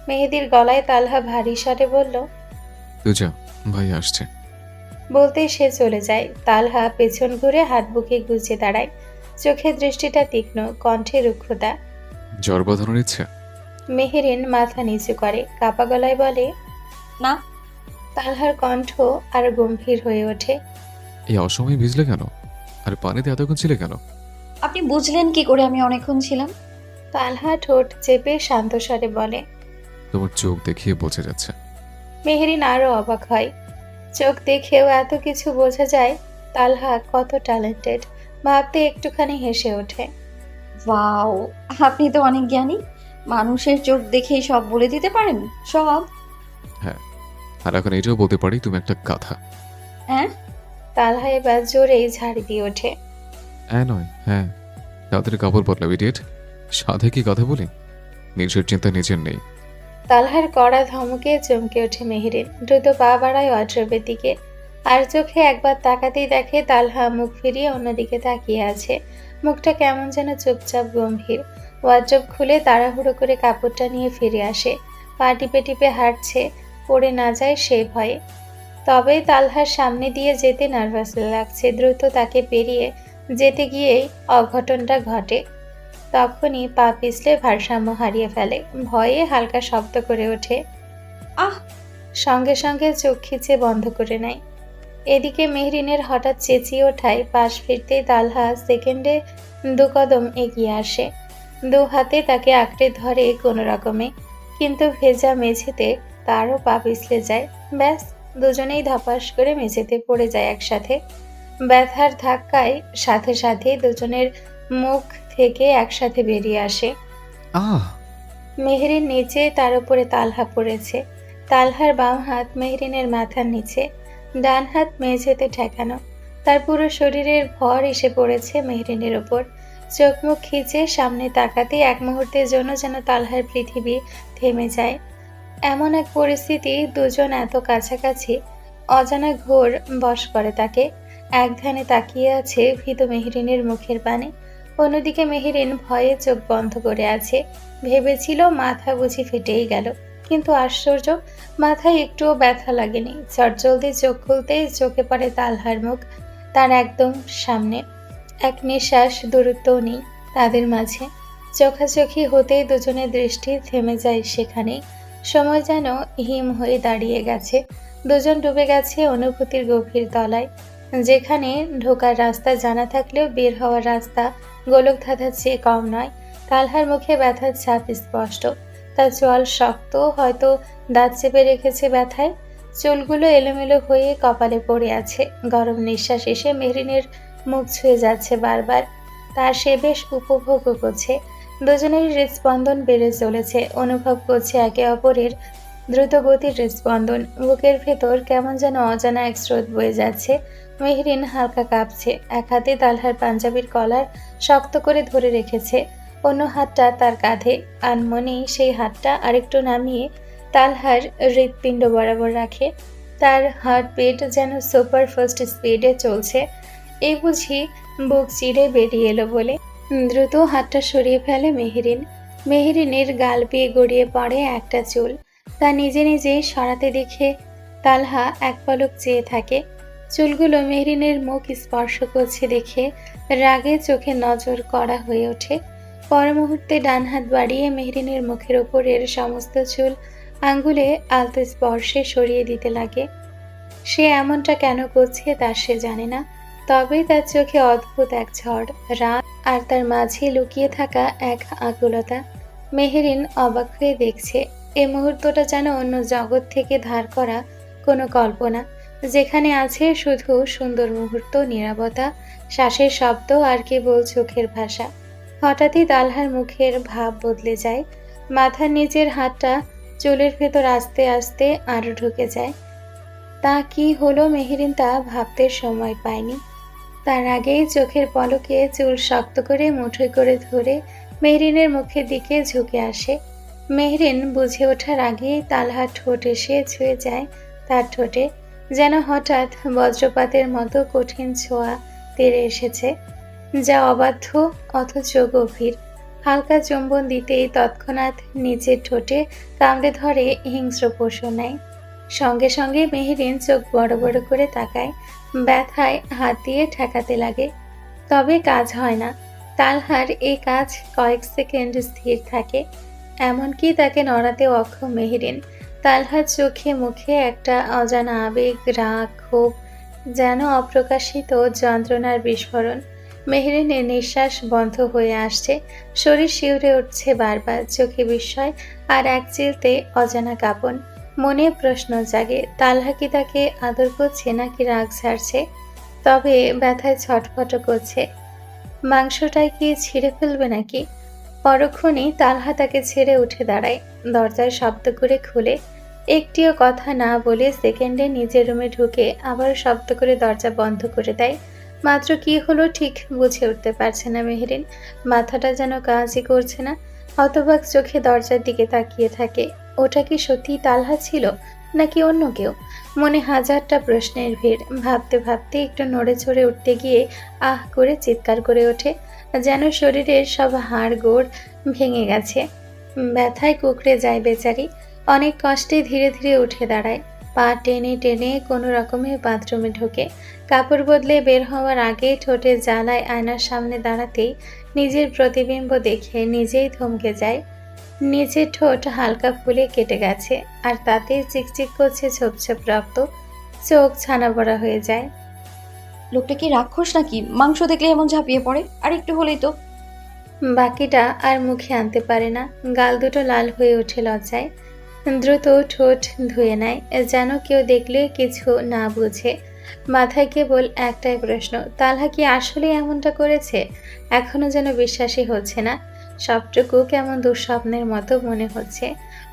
মেহেদির গলায় তালহা ভারী স্বরে বলল। তুই যা, ভাই আসছে। বলতেই সে চলে যায়। তালহা পেছন ঘুরে হাত বুকে গুজে দাঁড়ায়। চোখের দৃষ্টিটা তীক্ষ্ণ, কণ্ঠে রুক্ষতা। জ্বর বাঁধানোর ইচ্ছে? মেহেরিন মাথা নিচু করে, কাপা গলায় বলে, না। তালহার কণ্ঠ আর গম্ভীর হয়ে ওঠে। এই অসময়ে ভিজলে কেন? আর পানিতে এতক্ষণ ছিলে কেন? আপনি বুঝলেন কি করে আমি অনেকক্ষণ ছিলাম? তালহা ঠোঁট চেপে শান্ত স্বরে বলে। তোমার চোখ দেখিয়ে বোঝা যাচ্ছে। মেহেরিন আরো অবাক হয়। চোখ দেখেও এত কিছু বোঝা যায়। তালহা কত ট্যালেন্টেড ভাবতে একটুখানি হেসে ওঠে। ওয়াও, আপনি তো অনেক জ্ঞানী। মানুষের চোখ দেখেই সব বলে দিতে পারেন, সব। হ্যাঁ, আর এখন এটাও বলতে পারি তুমি একটা গাধা। হ্যাঁ? তালহা এবার জোরেই ঝাড়ি দিয়ে ওঠে। হ্যাঁ নয় হ্যাঁ, তাদের কাপড় বদলাবি ইডিয়েট। সাধে কি কথা বলি? নিজের চিন্তা নিজের নেই। তালহার কড়া ধমকে চমকে ওঠে মেহেরিন। দ্রুত পা বাড়ায় ওয়ার্ড্রোবের দিকে। আর চোখে একবার তাকাতেই দেখে তালহা মুখ ফিরিয়ে অন্যদিকে তাকিয়ে আছে। মুখটা কেমন যেন চুপচাপ গম্ভীর। ওয়ার্ড্রোব খুলে তাড়াহুড়ো করে কাপড়টা নিয়ে ফিরে আসে। পা টিপে টিপে হাঁটছে, পড়ে না যায় সেই ভয়ে। তবে তালহার সামনে দিয়ে যেতে নার্ভাস লাগছে। দ্রুত তাকে পেরিয়ে যেতে গিয়েই অঘটনটা ঘটে। তখনই পা পিছলে ভারসাম্য হারিয়ে ফেলে। ভয়ে হালকা শব্দ করে ওঠে। আহ! সঙ্গে সঙ্গে চোখ খিচে বন্ধ করে নেয়। এদিকে মেহরিনের হঠাৎ চেঁচিয়ে ওঠায় পাশ ফিরতেই তালহা সেকেন্ডে 2 কদম এগিয়ে আসে। 2 হাতে তাকে আঁকড়ে ধরে কোনো রকমে, কিন্তু ভেজা মেঝেতে তারও পা পিছলে যায়। ব্যাস, দুজনেই ধপাস করে মেঝেতে পড়ে যায় একসাথে। ব্যথার ধাক্কায় সাথে সাথে দুজনের মুখ থেকে একসাথে বেরিয়ে আসে। আহ! মেহরিন নিচে, তার উপরে তালহা পড়েছে। তালহার বাম হাত মেহরিনের মাথার নিচে, ডান হাত মেঝেতে ঠেকানো। তার পুরো শরীরের ভর এসে পড়েছে মেহরিনের ওপর। চোখ মুখ খিচে সামনে তাকাতেই এক মুহূর্তের জন্য যেন তালহার পৃথিবী থেমে যায়। এমন এক পরিস্থিতি, দুজন এত কাছাকাছি, অজানা ঘোর বশ করে তাকে। এক ধ্যানে তাকিয়ে আছে ভীত মেহরিনের মুখের পানে। অন্যদিকে মেহরিন ভয়ে চোখ বন্ধ করে আছে। ভেবেছিল মাথা বুঝি ফেটেই গেল, কিন্তু আশ্চর্য, মাথায় একটুও ব্যথা লাগেনি। চটজলদি চোখ খুলতেই চোখে পড়ে তালহার মুখ, তার একদম সামনে। এক নিঃশ্বাস দূরত্বও নেই তাদের মাঝে। চোখাচোখি হতেই দুজনের দৃষ্টি থেমে যায় সেখানেই। সময় যেন হিম হয়ে দাঁড়িয়ে গেছে। দুজন ডুবে গেছে অনুভূতির গভীর তলায়, যেখানে ঢোকার রাস্তা জানা থাকলেও বের হওয়ার রাস্তা গোলকধাঁধার চেয়ে কম নয়। তালহার মুখে ব্যথার ছাপ স্পষ্ট। তার চোয়াল শক্ত, হয়তো দাঁত চেপে রেখেছে ব্যথায়। চুলগুলো এলোমেলো হয়ে কপালে পড়ে আছে। গরম নিঃশ্বাস এসে মেহরিনের মুখ ছুঁয়ে যাচ্ছে বারবার। তার সে বেশ উপভোগও করছে। দুজনেরই হৃদস্পন্দন বেড়ে চলেছে। অনুভব করছে একে অপরের দ্রুতগতির হৃদস্পন্দন। বুকের ভেতর কেমন যেন অজানা এক স্রোত বয়ে যাচ্ছে। মেহরিন হালকা কাঁপছে। এক হাতে তালহার পাঞ্জাবির কলার শক্ত করে ধরে রেখেছে, অন্য হাতটা তার কাঁধে। আনমনেই সেই হাতটা আরেকটু নামিয়ে তালহার হৃৎপিণ্ড বরাবর রাখে। তার হার্টবিট যেন সুপার ফাস্ট স্পিডে চলছে। এই বুঝি বুক চিরে বেরিয়ে এলো বলে দ্রুত হাতটা সরিয়ে ফেলে মেহরিন। মেহরিনের গাল বেয়ে গড়িয়ে পড়ে একটা চুল। তা নিজে নিজেই সরাতে দেখে তালহা এক পলক চেয়ে থাকে। চুলগুলো মেহরিনের মুখ স্পর্শ করছে দেখে রাগে চোখে নজর কড়া হয়ে ওঠে। পর মুহূর্তে ডান হাত বাড়িয়ে মেহরিনের মুখের ওপরের সমস্ত চুল আঙ্গুলে আলতো স্পর্শে সরিয়ে দিতে লাগে। সে এমনটা কেন করছে তা সে জানে না, তবে তার চোখে অদ্ভুত এক ঝড়, রাগ আর তার মাঝে লুকিয়ে থাকা এক আকুলতা। মেহরিন অবাক হয়ে দেখছে। এই মুহূর্তটা যেন অন্য জগৎ থেকে ধার করা কোনো কল্পনা, যেখানে আছে শুধু সুন্দর মুহূর্ত, নীরবতা, শ্বাসের শব্দ আর কেবল চোখের ভাষা। হঠাৎই তালহার মুখের ভাব বদলে যায়। মাথার নিচের হাতটা চুলের ভেতর আস্তে আস্তে আরো ঢুকে যায়। তা কি হলো মেহরিন তা ভাবতে সময় পায়নি। তার আগেই চোখের পলকে চুল শক্ত করে মুঠোয় করে ধরে মেহরিনের মুখের দিকে ঝুঁকে আসে। মেহরিন বুঝে ওঠার আগেই তালহা ঠোঁট এসে ছুঁয়ে যায় তার ঠোঁটে, যেন হঠাৎ বজ্রপাতের মতো কঠিন ছোঁয়া তেড়ে এসেছে, যা অবাধ্য অথচ গভীর। হালকা চুম্বন দিতেই তৎক্ষণাৎ নিচের ঠোঁটে কামড়ে ধরে হিংস্র পশু নেয়। সঙ্গে সঙ্গে মেহরিন চোখ বড় বড় করে তাকায়, ব্যথায় হাত দিয়ে ঠেকাতে লাগে। তবে কাজ হয় না। তালহার এই কাজ কয়েক সেকেন্ড স্থির থাকে, এমনকি তাকে নড়াতেও অক্ষম মেহরিন। তালহার চোখে মুখে একটা অজানা আবেগ, রাগ, ক্ষোভ, যেন অপ্রকাশিত যন্ত্রণার বিস্ফোরণ। মেহরিনের নিঃশ্বাস বন্ধ হয়ে আসছে, শরীর শিউরে উঠছে বারবার, চোখে বিস্ময় আর এক চিলতে অজানা কাঁপন। মনে প্রশ্ন জাগে, তালহা কি তাকে আদর করছে নাকি রাগ ছাড়ছে? তবে ব্যথায় ছটফট করছে। মাংসটাই কি ছিঁড়ে ফেলবে নাকি? পরক্ষণেই তালহা তাকে ছেড়ে উঠে দাঁড়ায়, দরজায় শব্দ করে খুলে। একটিও কথা না বলে সেকেন্ডে নিজের রুমে ঢুকে আবার শব্দ করে দরজা বন্ধ করে দেয়। মাত্র কি হলো ঠিক বুঝে উঠতে পারছে না মেহরিন। মাথাটা যেন কাজই করছে না। হতবাক চোখে দরজার দিকে তাকিয়ে থাকে। ওটা কি সত্যি তালহা ছিল নাকি অন্য কেউ? মনে হাজারটা প্রশ্নের ভিড়। ভাবতে ভাবতে একটু নড়ে চড়ে উঠতে গিয়ে আহ করে চিৎকার করে ওঠে, যেন শরীরের সব হাড় গোড় ভেঙে গেছে। ব্যথায় কুঁকড়ে যায় বেচারি। অনেক কষ্টে ধীরে ধীরে উঠে দাঁড়ায়। পা টেনে টেনে কোনো রকমে বাথরুমে ঢোকে। কাপড় বদলে বের হওয়ার আগে ঠোঁটে জ্বালায় আয়নার সামনে দাঁড়াতেই নিজের প্রতিবিম্ব দেখে নিজেই থমকে যায়। নিজের ঠোঁট হালকা ফুলে কেটে গেছে, আর তাতে চিকচিক করছে ছোপ ছোপ রক্ত। চোখ ছানা বড়া হয়ে যায়। লোকটা কি রাক্ষস নাকি? মাংস দেখলে এমন ঝাঁপিয়ে পড়ে? আর একটু হলেই তো। বাকিটা আর মুখে আনতে পারে না। গাল দুটো লাল হয়ে ওঠে লজ্জায়। দ্রুত ঠোঁট ধুয়ে নেয়, যেন কেউ দেখলে কিছু না বুঝে। মাথায় কেবল একটাই প্রশ্ন, তালহা কি আসলে এমনটা করেছে? এখনো যেন বিশ্বাসই হচ্ছে না। সবটুকু কেমন দুঃস্বপ্নের মতো মনে হচ্ছে।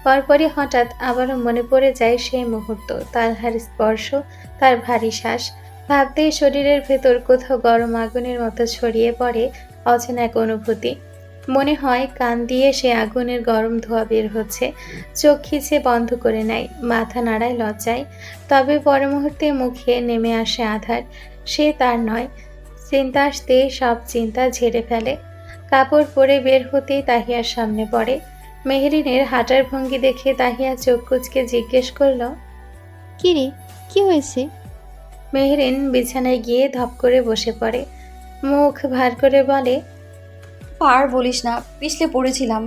পরপরই হঠাৎ আবারও মনে পড়ে যায় সেই মুহূর্ত, তালহার স্পর্শ, তার ভারী শ্বাস। ভাবতেই শরীরের ভেতর কোথাও গরম আগুনের মতো ছড়িয়ে পড়ে অচেনা এক অনুভূতি। মনে হয় কান দিয়ে সে আগুনের গরম ধোঁয়া বের হচ্ছে। চোখ খিচে বন্ধ করে নেয়, মাথা নাড়ায় লজ্জায়। তবে পর মুহূর্তে মুখে নেমে আসে আধার। সে তার নয়। চিন্তা আসতে সব চিন্তা ঝেড়ে ফেলে। কাপড় পরে বের হতেই তাহিয়ার সামনে পড়ে। মেহরিনের হাঁটার ভঙ্গি দেখে তাহিয়া চোখ কুঁচকে জিজ্ঞেস করলো, কি রে, কি হয়েছে? মেহরিন বিছানায় গিয়ে ধপ করে বসে পড়ে। মুখ ভার করে বলে, পার বলিস না, পিছলে পড়েছিলাম।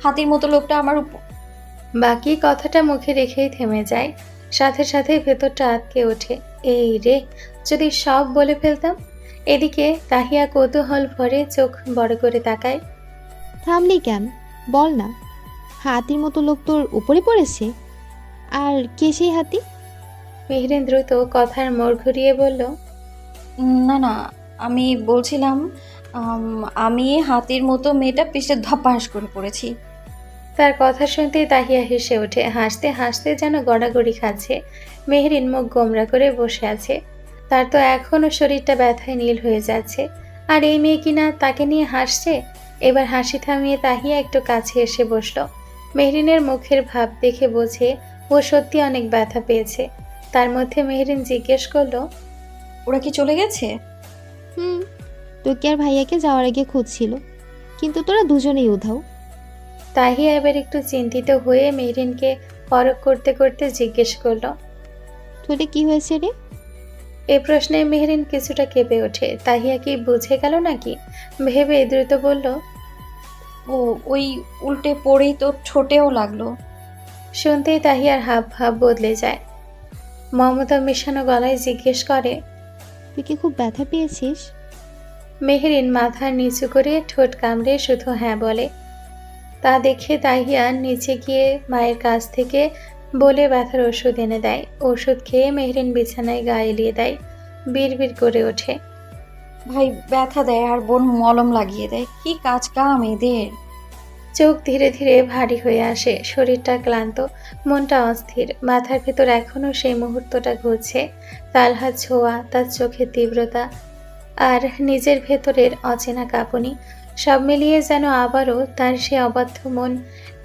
হাতির মতো লোকটা আমার বাকি কথাটা মুখে রেখেই থেমে যায়। সাথে সাথে ভেতরটা আটকে ওঠে। এই রে, যদি সব বলে ফেলতাম। এদিকে তাহিয়া কৌতূহল ভরে চোখ বড় করে তাকায়। থামলি কেন? বল না। হাতির মতো লোক তোর উপরে পড়েছে? আর কে সেই হাতি? মেহরিন দ্রুত কথার মোড় ঘুরিয়ে বলল, না না, আমি বলছিলাম আমি হাতির মতো মেয়েটা পিছলে ধপাস করে পড়েছি। তার কথা শুনতেই তাহিয়া হেসে ওঠে। হাসতে হাসতে যেন গড়াগড়ি খাচ্ছে। মেহরিন মুখ গোমরা করে বসে আছে। তার তো এখনও শরীরটা ব্যথায় নীল হয়ে যাচ্ছে। আর এই মেয়ে কিনা তাকে নিয়ে হাসছে। এবার হাসি থামিয়ে তাহিয়া একটু কাছে এসে বসলো। মেহরিনের মুখের ভাব দেখে বোঝে ও সত্যি অনেক ব্যথা পেয়েছে। তার মধ্যে মেহরিন জিজ্ঞেস করলো, ওরা কি চলে গেছে? তোকে আর ভাইয়াকে যাওয়ার আগে খুঁজছিল, কিন্তু তোরা দুজনেই উধাও। তাহিয়া এবার একটু চিন্তিত হয়ে মেহরিনকে পরখ করতে করতে জিজ্ঞেস করলো, তোরে কি হয়েছে রে? এ প্রশ্নে মেহরিন কিছুটা কেঁপে ওঠে। তাহিয়া কি বুঝে গেল নাকি ভেবে দ্রুত বলল, ও ওই উল্টে পড়েই তো ঠোঁটেও লাগলো। শুনতেই তাহিয়ার হাব ভাব বদলে যায়। মমতা মেশানো গলায় জিজ্ঞেস করে, তুই কি খুব ব্যথা পেয়েছিস? মেহরিন মাথা নিচু করে ঠোঁট কামড়ে শুধু হ্যাঁ বলে। তা দেখে তাহিয়া নিচে গিয়ে মায়ের কাছ থেকে বলে ব্যথার ওষুধ এনে দেয়। ওষুধ খেয়ে মেহরিন বিছানায় গা এলিয়ে দেয়। বিড়বিড় করে ওঠে, ভাই ব্যথা দেয় আর বোন মলম লাগিয়ে দেয়। কি কাজ কাম এদের! চোখ ধীরে ধীরে ভারী হয়ে আসে। শরীরটা ক্লান্ত, মনটা অস্থির। মাথার ভেতর এখনো সেই মুহূর্তটা ঘুরছে। তালহার ছোঁয়া, তার চোখের তীব্রতা, আর নিজের ভেতরের অচেনা কাঁপুনি। সব মিলিয়ে যেন আবারও তার সে অবাধ্য মন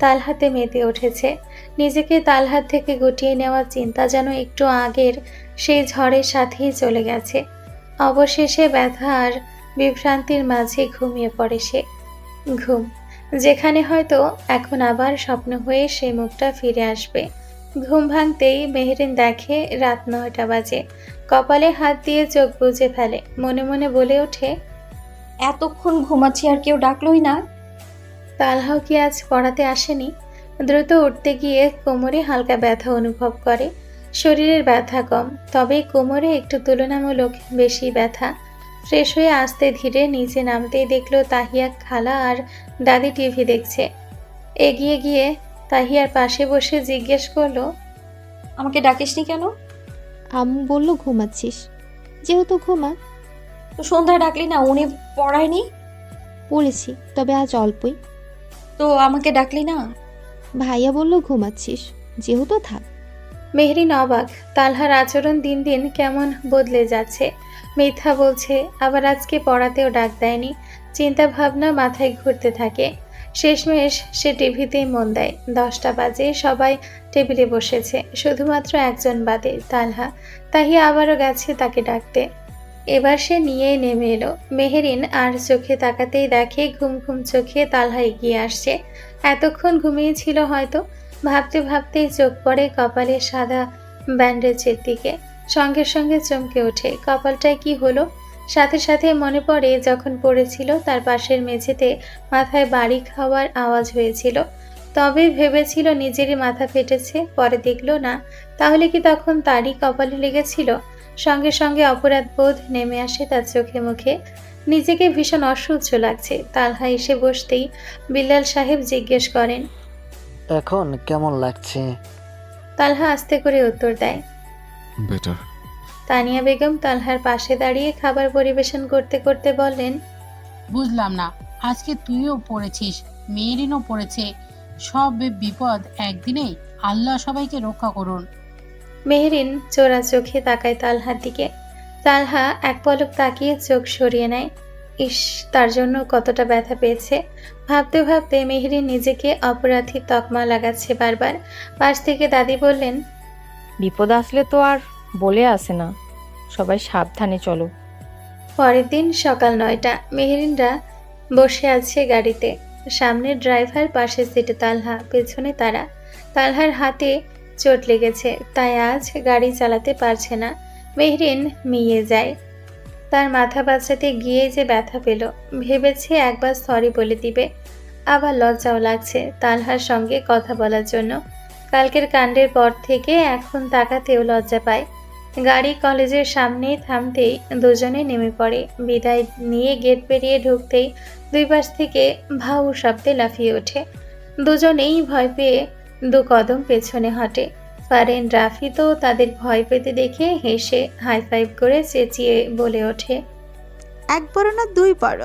তালহাতে মেতে উঠেছে। নিজেকে তালহাত থেকে গুটিয়ে নেওয়ার চিন্তা যেন একটু আগের সেই ঝড়ের সাথেই চলে গেছে। অবশেষে ব্যথা আর বিভ্রান্তির মাঝে ঘুমিয়ে পড়ে সে। ঘুম, যেখানে হয়তো এখন আবার স্বপ্ন হয়ে সেই মুখটা ফিরে আসবে। ঘুম ভাঙতেই মেহরিন দেখে রাত 9টা বাজে। কপালে হাত দিয়ে চোখ বুজে ফেলে। মনে মনে বলে ওঠে, এতক্ষণ ঘুমাচ্ছি আর কেউ ডাকলোই না। তালহাও কি আজ পড়াতে আসেনি? দ্রুত উঠতে গিয়ে কোমরে হালকা ব্যথা অনুভব করে। শরীরের ব্যথা কম, তবে কোমরে একটু তুলনামূলক বেশি ব্যথা। ফ্রেশ হয়ে আসতে ধীরে নিচে নামতেই দেখলো তাহিয়া খালা আর দাদি টিভি দেখছে। এগিয়ে গিয়ে তাহিয়ার পাশে বসে জিজ্ঞেস করলো, আমাকে ডাকিসনি কেন? আম্মু বলল ঘুমাচ্ছিস, যেহেতু ঘুমা। তো সন্ধ্যায় ডাকলি না? উনি পড়ায়নি? পড়েছি, তবে আজ অল্পই। তো আমাকে ডাকলি না? ভাইয়া বলল ঘুমাচ্ছিস, যেহেতু থাক। মেহরিন অবাক। তালহার আচরণ দিন দিন কেমন বদলে যাচ্ছে। মিথ্যা বলছে, আবার আজকে পড়াতেও ডাক দেয়নি। চিন্তা ভাবনা মাথায় ঘুরতে থাকে। শেষমেশ সে টিভিতেই মন দেয়। 10টা বাজে, সবাই টেবিলে বসেছে, শুধুমাত্র একজন বাদে, তালহা। তাহিয়া আবারও গেছে তাকে ডাকতে। এবার সে নিয়েই নেমে এলো। মেহেরিন আর চোখে তাকাতেই দেখে ঘুম ঘুম চোখে তালহা এগিয়ে আসছে। এতক্ষণ ঘুমিয়েছিল হয়তো। ভাবতে ভাবতেই চোখ পড়ে কপালে সাদা ব্যান্ডেজের দিকে। সঙ্গে সঙ্গে চমকে ওঠে। কপালটায় কি হলো? সাথে সাথে মনে পড়ে যখন পড়েছিল তার পাশের মেঝেতে মাথায় বাড়ি খাওয়ার আওয়াজ হয়েছিল। তবে ভেবেছিল নিজেরই মাথা ফেটেছে, পরে দেখলো না। তাহলে কি তখন তারই কপালে লেগেছিল? সঙ্গে সঙ্গে অপরাধ বোধ নেমে আসে তার চোখে মুখে। নিজেকে ভীষণ অসহ্য লাগছে। তালহা এসে বসতেই বিল্লাল সাহেব জিজ্ঞেস করেন, এখন কেমন লাগছে? তালহা আস্তে করে উত্তর দেয়। বেটার। তানিয়া বেগম তালহার পাশে দাঁড়িয়ে খাবার পরিবেশন করতে করতে বললেন, বুঝলাম না, আজকে তুইও পড়েছিস, মেয়েরিনও পড়েছে, সব বিপদ একদিনেই। আল্লাহ সবাইকে রক্ষা করুন। মেহরিন চোরা চোখে তাকায় তালহার দিকে। তালহা এক পলক তাকিয়ে চোখ সরিয়ে নেয়। ইস, তার জন্য কতটা ব্যথা পেয়েছে। ভাবতে ভাবতে মেহরিন নিজেকে অপরাধী তকমা লাগাচ্ছে বারবার। পাশ থেকে দাদি বললেন, বিপদ আসলে তো আর বলে আসে না, সবাই সাবধানে চলো। পরের দিন সকাল 9টা। মেহরিনরা বসে আছে গাড়িতে। সামনে ড্রাইভার, পাশে সিটে তালহা, পেছনে তারা। তালহার হাতে চোট লেগেছে, তাই আজ গাড়ি চালাতে পারছে না। মেহরিন মিয়ে যায়। তার মাথা বাঁচাতে গিয়ে যে ব্যথা পেল। ভেবেছে একবার সরি বলে দিবে, আবার লজ্জাও লাগছে তালহার সঙ্গে কথা বলার জন্য। কালকের কাণ্ডের পর থেকে এখন তাকাতেও লজ্জা পায়। গাড়ি কলেজের সামনে থামতেই দুজনে নেমে পড়ে। বিদায় নিয়ে গেট পেরিয়ে ঢুকতেই দুই পাশ থেকে ভাউ শব্দে লাফিয়ে ওঠে। দুজনেই ভয় পেয়ে 2 কদম পেছনে হটে। ফারেন রাফি তো তাদের ভয় পেতে দেখে হেসে হাই ফাইভ করে চেঁচিয়ে বলে ওঠে, 1 বড় না 2 বড়?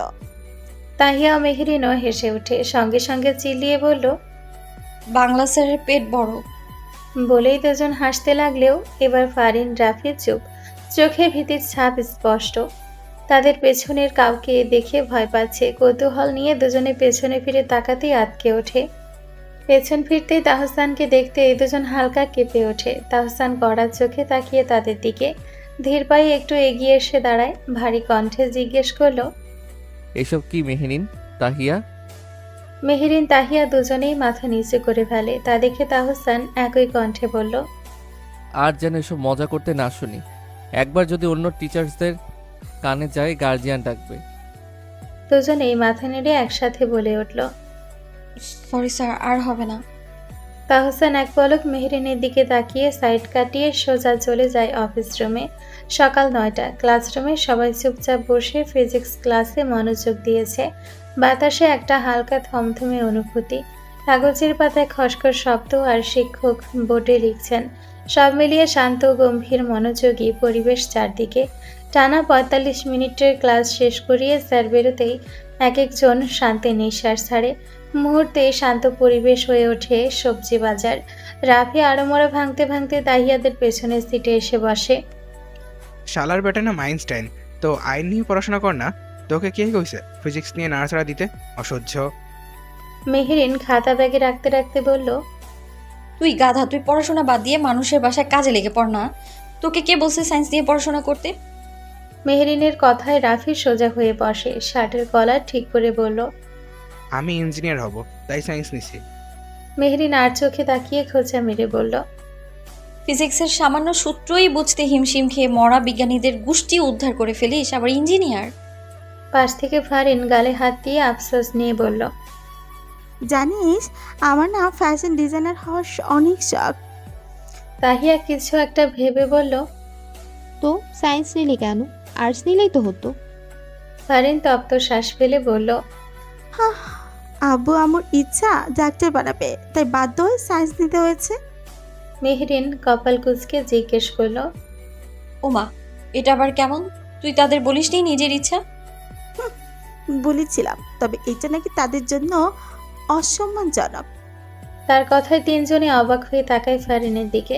তাহিয়া ও মেহরিনও হেসে ওঠে, সঙ্গে সঙ্গে চিল্লিয়ে বলল, বাংলা স্যারের পেট বড়। বলেই দুজন হাসতে লাগলেও এবার ফারিন রাফি চুপ, চোখে ভীতির ছাপ স্পষ্ট। তাদের পেছনের কাউকে দেখে ভয় পাচ্ছে। কৌতূহল নিয়ে দুজনে পেছনে ফিরে তাকাতেই আটকে ওঠে। পেছন ফিরতেই তাহসানকে দেখতে এই দুজন হালকা কেঁপে ওঠে। তাহসান কড়ার চোখে তাকিয়ে তাদের দিকে ধীর পায়ে একটু এগিয়ে এসে দাঁড়ায়। ভারী কণ্ঠে জিজ্ঞেস করলো, এসব কি মেহরিন, তাহিয়া? মেহরিন তাহিয়া দুজনেই মাথা নিচু করে ফেলে। তা দেখে তাহসান একই কণ্ঠে বলল, আর যেন এসব মজা করতে না শুনি। একবার যদি অন্য টিচার্সদের কানে যায় গার্জিয়ান ডাকবে। দুজনেই মাথা নেড়ে একসাথে বলে উঠল, সরি স্যার, আর হবে না। তাহসান এক পলক মেহরিনের দিকে তাকিয়ে সাইড কাটিয়ে সোজা চলে যায় অফিস রুমে। সকাল 9টা। ক্লাসরুমে সবাই চুপচাপ বসে ফিজিক্স ক্লাসে মনোযোগ দিয়েছে। বাতাসে একটা হালকা থমথমে অনুভূতি। কাগজের পাতায় খসখস শব্দ আর শিক্ষক বোর্ডে লিখছেন। সব মিলিয়ে শান্ত গম্ভীর মনোযোগী পরিবেশ চারদিকে। টানা 45 মিনিটের ক্লাস শেষ করিয়ে স্যার বেরোতেই এক একজন শান্তি নিঃশ্বাস ছাড়ে। মুহূর্তে শান্ত পরিবেশ হয়ে ওঠে সবজি বাজার। রাফি আড়মোড়া ভাঙতে ভাঙতে তাহিয়াদের পেছনের সিটে এসে বসে। শালার বেটা না মাইনস্টাইন, তো আইন নিয়ে পড়াশোনা কর না। তোকে কে কইছে ফিজিক্স নিয়ে নাড়াচাড়া দিতে? অসহ্য। মেহরিন খাতা ব্যাগে রাখতে রাখতে বলল, তুই গাধা, তুই পড়াশোনা বাদ দিয়ে মানুষের বাসায় কাজে লেগে পড় না। তোকে কে বলছে সায়েন্স নিয়ে পড়াশোনা করতে? মেহরিনের কথায় রাফি সোজা হয়ে বসে, শার্টের কলার ঠিক করে বলল, আমি ইঞ্জিনিয়ার হব, তাই সায়েন্স নিছি। মেহরিন আর চোখে তাকিয়ে খোঁচা মেরে বলল, ফিজিক্সের সামান্য সূত্রই বুঝতে হিমশিম খেয়ে মরা বিজ্ঞানীদের গোষ্ঠী উদ্ধার করে ফেলিস, আবার ইঞ্জিনিয়ার? পাশ থেকে ফারিন গালে হাত দিয়ে আফসোস নিয়ে বলল, জানিস আমার না ফ্যাশন ডিজাইনার হওয়ার অনেক শখ। তাহিয়া কিছু একটা ভেবে বলল, তো সায়েন্স নিলে কেন? আর্টস নিলেই তো হতো। ফারিন তপ্ত শ্বাস ফেলে বলল, আব্বু আমার ইচ্ছা ডাক্তার বানাবে, তাই বাধ্য হয়ে সায়েন্স নিতে হয়েছে। মেহরিন কপাল কুঁচকে জিজ্ঞেস করলো, ওমা, এটা আবার কেমন? তুই তাদের বলিসনি নিজের ইচ্ছা? বলেছিলাম, তবে এটা নাকি তাদের জন্য অসম্মানজনক। তার কথায় তিনজনে অবাক হয়ে তাকায় ফারিনের দিকে।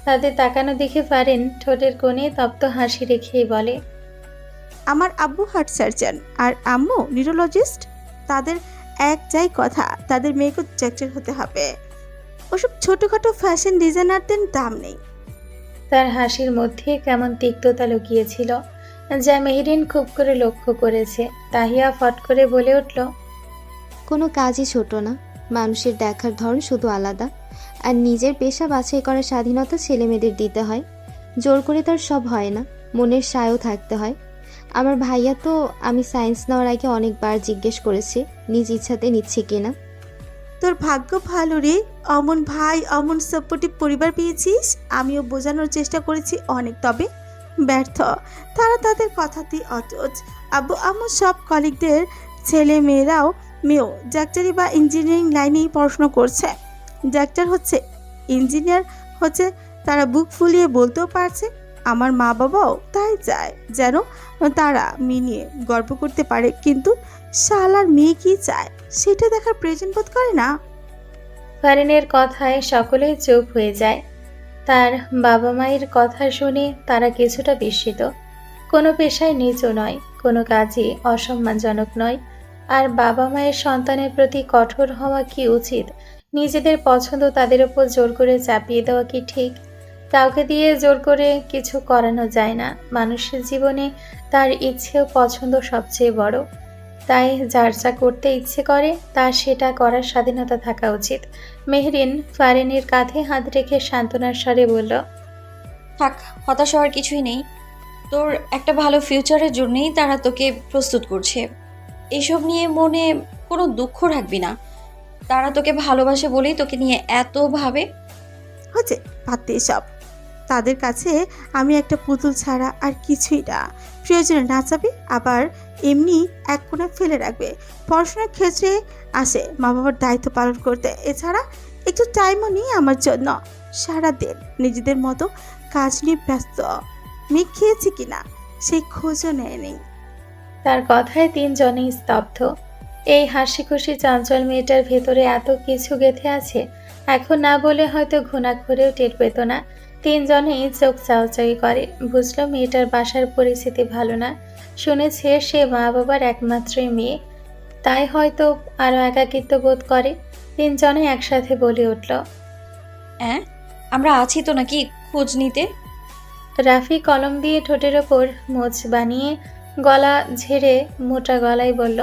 তাদের তাকানো দেখে ফারিন ঠোঁটের কোণে তপ্ত হাসি রেখেই বলে, আমার আব্বু হার্ট সার্জন আর আম্মু নিউরোলজিস্ট। তাদের একটাই কথা, তাদের মেয়েকে চ্যাকচার হতে হবে। ওসব ছোটখাটো ফ্যাশন ডিজাইনারদের দাম নেই। তার হাসির মধ্যে কেমন তিক্ততা লুকিয়েছিল, যা মেহেরিন খুব করে লক্ষ্য করেছে। তাহিয়া ফট করে বলে উঠল, কোনো কাজই ছোট না, মানুষের দেখার ধরন শুধু আলাদা। আর নিজের পেশা বাছাই করার স্বাধীনতা ছেলেমেয়েদের দিতে হয়, জোর করে তার সব হয় না, মনের সায়ও থাকতে হয়। আমার ভাইয়া তো আমি সায়েন্স নেওয়ার আগে অনেকবার জিজ্ঞেস করেছে নিজ ইচ্ছাতে নিচ্ছে কিনা। তোর ভাগ্য ভালো রে, অমন ভাই, অমন সাপোর্টিভ পরিবার পেয়েছিস। আমিও বোঝানোর চেষ্টা করেছি অনেক, তবে ব্যর্থ। তারা তাদের কথাতেই অটুট। আব্বু আম্মু সব কলিগদের ছেলে মেয়েরাও ডাক্তারি বা ইঞ্জিনিয়ারিং লাইনেই পড়াশোনা করছে। ডাক্তার হচ্ছে, ইঞ্জিনিয়ার হচ্ছে, তারা বুক ফুলিয়ে বলতেও পারছে। আমার মা বাবাও তাই চায়, যেন তারা মেয়ে নিয়ে গর্ব করতে পারে। কিন্তু শালার মেয়ে কি চায় সেটা দেখার প্রয়োজন বোধ করে না। ফারিনের কথায় সকলেই চুপ হয়ে যায়। তার বাবা মায়ের কথা শুনে তারা কিছুটা বিস্মিত। কোনো পেশায় নিচু নয়, কোনো কাজই অসম্মানজনক নয়। আর বাবা মায়ের সন্তানের প্রতি কঠোর হওয়া কি উচিত? নিজেদের পছন্দ তাদের উপর জোর করে চাপিয়ে দেওয়া কি ঠিক? কাউকে দিয়ে জোর করে কিছু করানো যায় না। মানুষের জীবনে তার ইচ্ছে ও পছন্দ সবচেয়ে বড়। তাই যার যা করতে ইচ্ছে করে তার সেটা করার স্বাধীনতা থাকা উচিত। মেহরিন ফারিনের কাঁধে হাত রেখে সান্ত্বনার স্বরে বলল, থাক, হতাশ হওয়ার কিছুই নেই। তোর একটা ভালো ফিউচারের জন্যই তারা তোকে প্রস্তুত করছে। এসব নিয়ে মনে কোনো দুঃখ রাখবি না। তারা তোকে ভালোবাসে বলেই তোকে নিয়ে এত ভাবে। হচ্ছে পাতে সব, তাদের কাছে আমি একটা পুতুল ছাড়া আর কিছুই না। প্রয়োজনে নাচাবে, আবার এমনি এক কোণে ফেলে রাখবে। পড়াশোনার ক্ষেত্রে আসে মা বাবার দায়িত্ব পালন করতে। এছাড়া একটু টাইমও নিয়ে আমার জন্য। সারাদিন নিজেদের মতো কাজ নিয়ে ব্যস্ত। মেয়ে খেয়েছি কিনা সেই খোঁজও নেয়নি। তার কথায় তিনজনেই স্তব্ধ। এই হাসি খুশি চঞ্চল মেয়েটার ভেতরে এত কিছু গেঁথে আছে, এখন না বলে হয়তো ঘুণাক্ষরেও টের পেত না। তিনজনেই চোখ চাওয়াচাওয়ি করে। বুঝলো মেয়েটার বাসার পরিস্থিতি ভালো না। শুনেছে সে মা বাবার একমাত্রই মেয়ে, তাই হয়তো আরও একাকিত্ব বোধ করে। তিনজনে একসাথে বলে উঠল, হ্যাঁ, আমরা আছি তো নাকি খোঁজ নিতে? রাফি কলম দিয়ে ঠোঁটের ওপর মোচ বানিয়ে গলা ঝেড়ে মোটা গলায় বলল,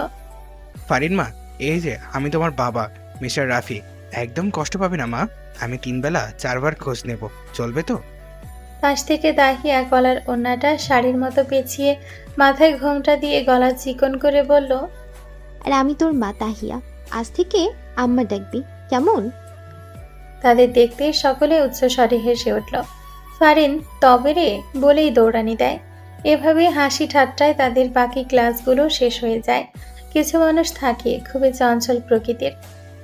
ফারিন মা, এই যে আমি তোমার বাবা মিস্টার রাফি। একদম কষ্ট পাবে না মা, আমি 3 বেলা 4 বার খোঁজ নেব, চলবে তো? পাশ থেকে দাহিয়া গলার ওড়নাটা শাড়ির মতো পেঁচিয়ে মাথায় ঘোমটা দিয়ে গলা চিকন করে বলল, আর আমি তোর মা তাহিয়া, আজ থেকে আম্মা ডাকবি, কেমন? তাদের দেখতে সকলে উচ্চস্বরে হেসে উঠল। ফারিন তবে রে বলেই দৌড়ানি দেয়। এভাবে হাসি ঠাট্টায় তাদের বাকি ক্লাসগুলো শেষ হয়ে যায়। কিছু মানুষ থাকে খুবই চঞ্চল প্রকৃতির,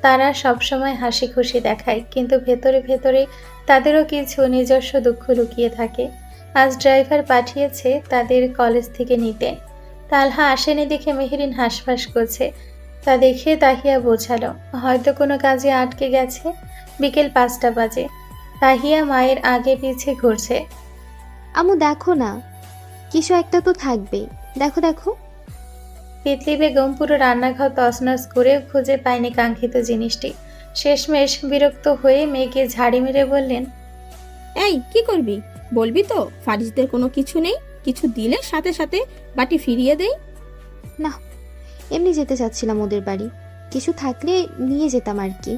তারা সবসময় হাসি খুশি দেখায়, কিন্তু ভেতরে ভেতরে তাদেরও কিছু নিজস্ব দুঃখ লুকিয়ে থাকে। আজ ড্রাইভার পাঠিয়েছে তাদের কলেজ থেকে নিতে। তালহা আসেনি দেখে মেহেরিন হাঁসফাঁস করছে। তা দেখে তাহিয়া বোঝালো হয়তো কোনো কাজে আটকে গেছে। বিকেল 5টা বাজে। তাহিয়া মায়ের আগে পিছে ঘুরছে। আম্মু দেখো না, কিছু একটা তো থাকবে, দেখো দেখো। তিতলি বেগম পুরো রান্নাঘর তছনছ করে খুঁজে পায়নি কাঙ্ক্ষিত জিনিসটি। শেষমেশ বিরক্ত হয়ে মেয়েকে ঝাড়ি মেরে বললেন, এই কি করবি? বলবি তো ফারিসদের কোনো কিছু নেই, কিছু দিলে সাথে সাথে বাটি ফিরিয়ে দেই। না, এমনি যেতে চাচ্ছিলাম ওদের বাড়ি, কিছু থাকলে নিয়ে যেতাম আর কি।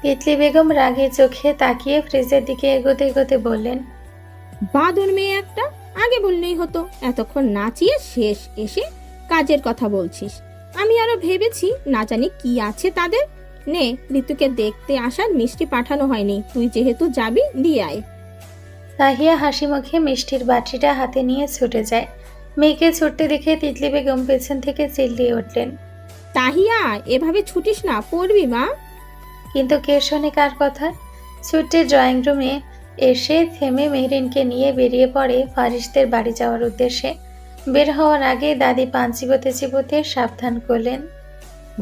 তিতলি বেগম রাগে চোখে তাকিয়ে ফ্রিজের দিকে এগোতে এগোতে বললেন, বাদর মেয়ে একটা, আগে বললেই হতো। এতক্ষণ নাচিয়ে শেষ, এসে কাজের কথা বলছিস। আমি আরো ভেবেছি না জানি কি আছে তাদের। নে, ঋতুকে দেখতে আসার মিষ্টি পাঠানো হয়নি, তুই যেহেতু যাবি দিয়ে আয়। তাহিয়া হাসি মুখে মিষ্টির বাটিটা হাতে নিয়ে ছুটে যায়। মেয়েকে ছুটতে দেখে তিতলি বেগম পেছন থেকে চিল্লিয়ে উঠলেন, তাহিয়া এভাবে ছুটিস না, পড়বি মা। কিন্তু কে শোনে কার কথা। ছুটে ড্রয়িং রুমে এসে থেমে মেহরিনকে নিয়ে বেরিয়ে পড়ে ফারিসদের বাড়ি যাওয়ার উদ্দেশ্যে। বের হওয়ার আগে দাদি পান চিবোতে চিবোতে সাবধান করলেন,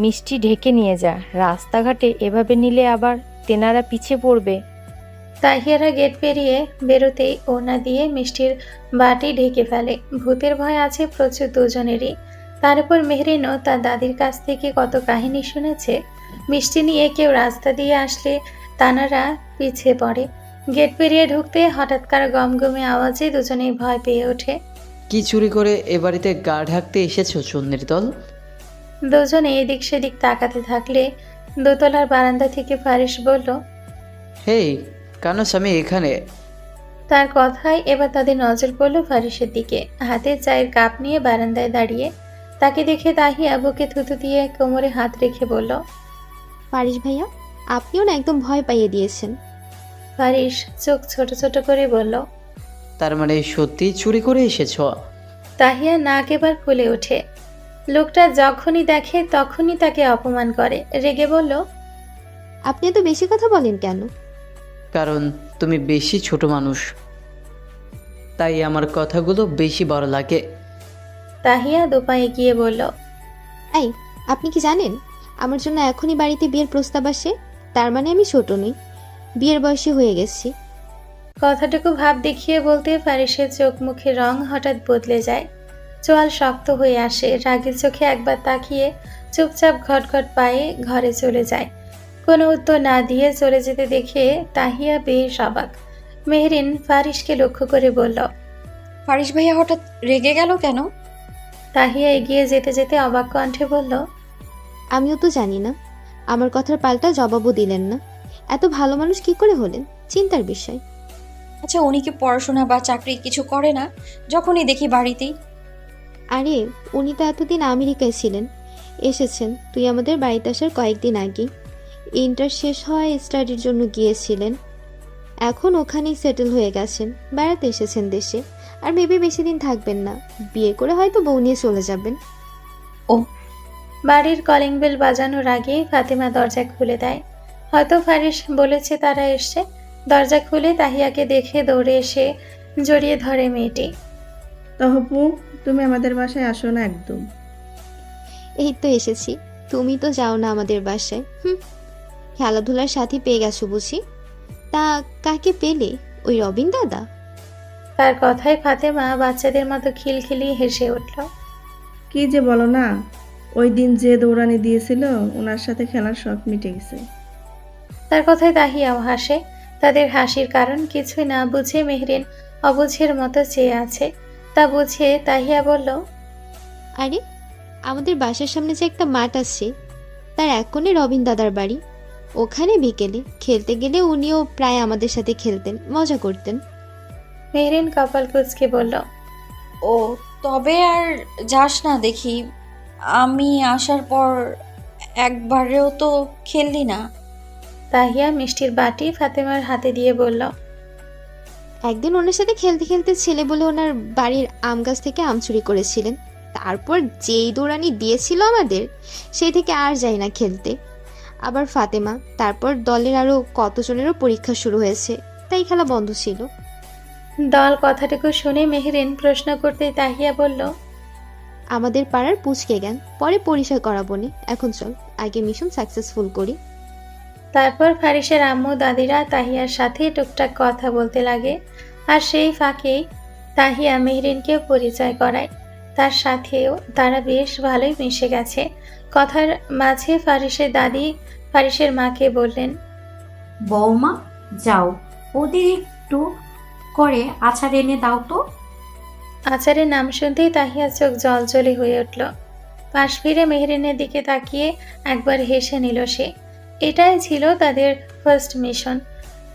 মিষ্টি ঢেকে নিয়ে যা, রাস্তাঘাটে এভাবে নিলে আবার তেনারা পিছিয়ে পড়বে। তাহিয়ারা গেট পেরিয়ে বেরোতেই ওড়না দিয়ে মিষ্টির বাটি ঢেকে ফেলে। ভূতের ভয় আছে প্রচুর দুজনেরই। তার উপর মেহরিনও তার দাদির কাছ থেকে কত কাহিনী শুনেছে। মিষ্টি নিয়ে কেউ রাস্তা দিয়ে আসলে তানারা পিছিয়ে পড়ে। গেট পেরিয়ে ঢুকতে হঠাৎকার গমগমে আওয়াজে দুজনেই ভয় পেয়ে ওঠে। কি চুরি করে এ বাড়িতে গা ঢাকতে এসেছো চন্নির দল? দুজনে এদিক সেদিক তাকাতে থাকলে দোতলার বারান্দা থেকে ফারিস বলল, হেই কানস, আমি এখানে। তার কথায় এবার তাদের নজর পড়ল ফারিসের দিকে। হাতে চায়ের কাপ নিয়ে বারান্দায় দাঁড়িয়ে তাকে দেখে তাহিয়া বুকে থুতু দিয়ে কোমরে হাত রেখে বলল, পারিস ভাইয়া, আপনিও না একদম ভয় পাইয়ে দিয়েছেন। ফারিস চোখ ছোট ছোট করে বলল। তার মানে সত্যি চুরি করে এসেছো? তাহিয়া নাক এবার ফুলে ওঠে। লোকটা যখনই দেখে তখনই তাকে অপমান করে। রেগে বলল, আপনি এত বেশি কথা বলেন কেন? কারণ তুমি বেশি ছোট মানুষ, তাই আমার কথাগুলো বেশি বড় লাগে। তাহিয়া দুপায়ে এগিয়ে বলল, এই, আপনি কি জানেন আমার জন্য এখনই বাড়িতে বিয়ের প্রস্তাব আসে? তার মানে আমি ছোট নই, বিয়ের বয়সী হয়ে গেছি। কথাটুকু ভাব দেখিয়ে বলতে ফারিসের চোখ মুখে রং হঠাৎ বদলে যায়। চোয়াল শক্ত হয়ে আসে। রাগের চোখে একবার তাকিয়ে চুপচাপ ঘটঘট পায়ে ঘরে চলে যায়। কোনো উত্তর না দিয়ে চলে যেতে দেখে তাহিয়া বেশ অবাক। মেহরিন ফারিসকে লক্ষ্য করে বলল, ফারিস ভাইয়া হঠাৎ রেগে গেল কেন? তাহিয়া এগিয়ে যেতে যেতে অবাক কণ্ঠে বলল, আমিও তো জানি না। আমার কথার পাল্টা জবাবও দিলেন না। এত ভালো মানুষ কি করে হলেন? চিন্তার বিষয়। আচ্ছা, উনি কি পড়াশোনা বা চাকরি কিছু করে না? যখনই দেখি বাড়িতেই। আরে, উনি তো এতদিন আমেরিকায় ছিলেন। এসেছেন তুই আমাদের বাড়িতে আসার কয়েকদিন আগে। ইন্টার শেষ হয় স্টাডির জন্য গিয়েছিলেন। এখন ওখানেই সেটেল হয়ে গেছেন। বেড়াতে এসেছেন দেশে। আর মেবি বেশি দিন থাকবেন না। বিয়ে করে হয়তো বউ নিয়ে চলে যাবেন। বাড়ির কলিং বেল বাজানোর আগেই ফাতেমা দরজা খুলে দেয়। হয়তো ফারিস বলেছে তারা এসছে। দরজা খুলে তাহিয়াকে দেখে দৌড়ে এসে জড়িয়ে ধরে মেয়েটি। তহপু, তুমি আমাদের বাসায় আসো না একদম। এই তো এসেছি। তুমি তো যাও না আমাদের বাসায়। খেলাধুলার সাথী পেয়ে গেছো বুঝি? তা কাকে পেলে? ওই রবিন দাদা? তার কথায় ফাতেমা বাচ্চাদের মতো খিলখিলিয়ে হেসে উঠল। কি যে বলো না, ওই দিন যে দৌড়ানি দিয়েছিল ওনার সাথে খেলার শখ মিটে গেছে। তার কথায় তাহিয়াও হাসে। তাদের হাসির কারণ কিছুই না বুঝে মেহরিন অবুঝের মতো চেয়ে আছে। তা বুঝে তাহিয়া বলল, আরে, আমাদের বাসার সামনে যে একটা মাঠ আছে, তার এক কোণে রবিন দাদার বাড়ি। ওখানে বিকেলে খেলতে গেলে উনিও প্রায় আমাদের সাথে খেলতেন, মজা করতেন। মেহরিন কপাল কুঁচকে বলল, ও, তবে আর যাস না দেখি। আমি আসার পর একবারেও তো খেললি না। তাহিয়া মিষ্টির বাটি ফাতেমার হাতে দিয়ে বলল, একদিন ওনার সাথে খেলতে খেলতে ছেলে বলে ওনার বাড়ির আম গাছ থেকে আম চুরি করেছিলেন। তারপর যেই দৌড়ানি দিয়েছিল আমাদের, সেই থেকে আর যাই না খেলতে। আবার ফাতেমা, তারপর দলের আরও কতজনেরও পরীক্ষা শুরু হয়েছে, তাই খেলা বন্ধ ছিল। দল কথাটুকু শুনে মেহরিন প্রশ্ন করতে তাহিয়া বলল, আমাদের পাড়ার পুচকে জ্ঞান, পরে পরিচয় করাবো নে। এখন চল, আগে মিশন সাকসেসফুল করি। তারপর ফারিসের আম্মু দাদিরা তাহিয়ার সাথে টুকটাক কথা বলতে লাগে। আর সেই ফাঁকেই তাহিয়া মেহরিনকে পরিচয় করায়। তার সাথেও তারা বেশ ভালোই মিশে গেছে। কথার মাঝে ফারিসের দাদি ফারিসের মাকে বললেন, বৌমা, যাও ওদের একটু করে আচার এনে দাও তো। আচারের নাম শুনতেই তাহিয়া চোখ জলজলে হয়ে উঠল। পাশ ফিরে মেহরিনের দিকে তাকিয়ে একবার হেসে নিল সে। এটাই ছিল তাদের ফার্স্ট মিশন,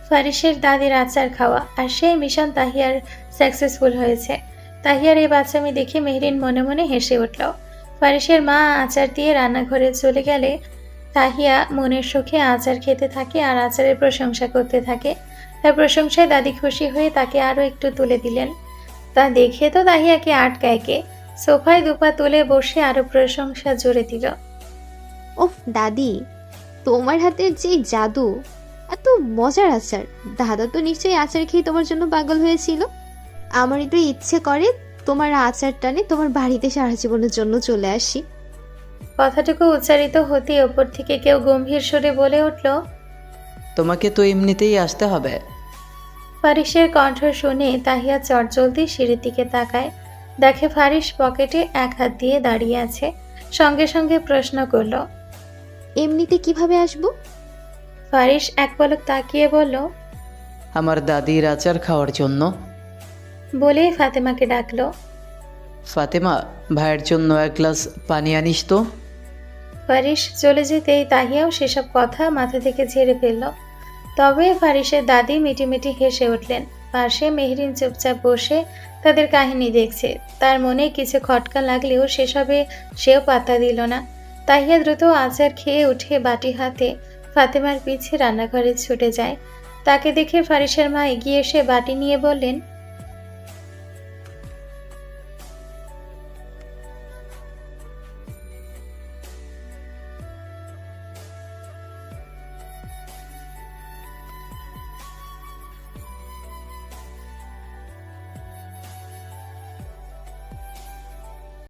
ফারিসের দাদির আচার খাওয়া। আর সেই মিশন তাহিয়ার সাকসেসফুল হয়েছে। তাহিয়ার এই বাচ্চামি দেখে মেহরিন মনে মনে হেসে উঠল। ফারিসের মা আচার দিয়ে রান্নাঘরে চলে গেলে তাহিয়া মনের সুখে আচার খেতে থাকে আর আচারের প্রশংসা করতে থাকে। তার প্রশংসায় দাদি খুশি হয়ে তাকে আরও একটু তুলে দিলেন। তা দেখে তো তাহিয়াকে আটকায় কে, সোফায় দুপা তুলে বসে আরো প্রশংসা জোরে দিল। ওফ দাদি, তোমার হাতের যে জাদু! এত মজার আচার! দাদা তো নিশ্চয়ই আচার খেয়ে তোমার জন্য পাগল হয়েছিল। আমারই তো ইচ্ছে করে তোমার আচার টানে তোমার বাড়িতে সারা জীবনের জন্য চলে আসি। কথাটুকু উচ্চারিত হতেই ওপর থেকে কেউ গম্ভীর সুরে বলে উঠল, তোমাকে তো এমনিতেই আসতে হবে। ফারিসের কণ্ঠ শুনে তাহিয়া চটজলদি সিঁড়ির দিকে তাকায়। দেখে ফারিস পকেটে এক হাত দিয়ে দাঁড়িয়ে আছে। সঙ্গে সঙ্গে প্রশ্ন করলো। এমনিতে কিভাবে আসবো? ফারিস এক পলক তাকিয়ে বলল, আমার দাদির আচার খাওয়ার জন্য। বলেই ফাতেমাকে ডাকলো। ফাতেমা, ভাইয়ের জন্য এক গ্লাস পানি আনিস তো। ফারিস চলে যেতেই তাহিয়াও সেসব কথা মাথা থেকে ঝেড়ে ফেলল। তবে ফারিসের দাদি মিটিমিটি হেসে উঠলেন। পাশে মেহরিন চুপচাপ বসে তাদের কাহিনী দেখছে। তার মনে কিছু খটকা লাগলেও সেসবে সেও পাত্তা দিল না। তাহিয়া দ্রুত আচার খেয়ে উঠে বাটি হাতে ফাতেমার পিছে রান্নাঘরে ছুটে যায়। তাকে দেখে ফারিসের মা এগিয়ে এসে বাটি নিয়ে বললেন,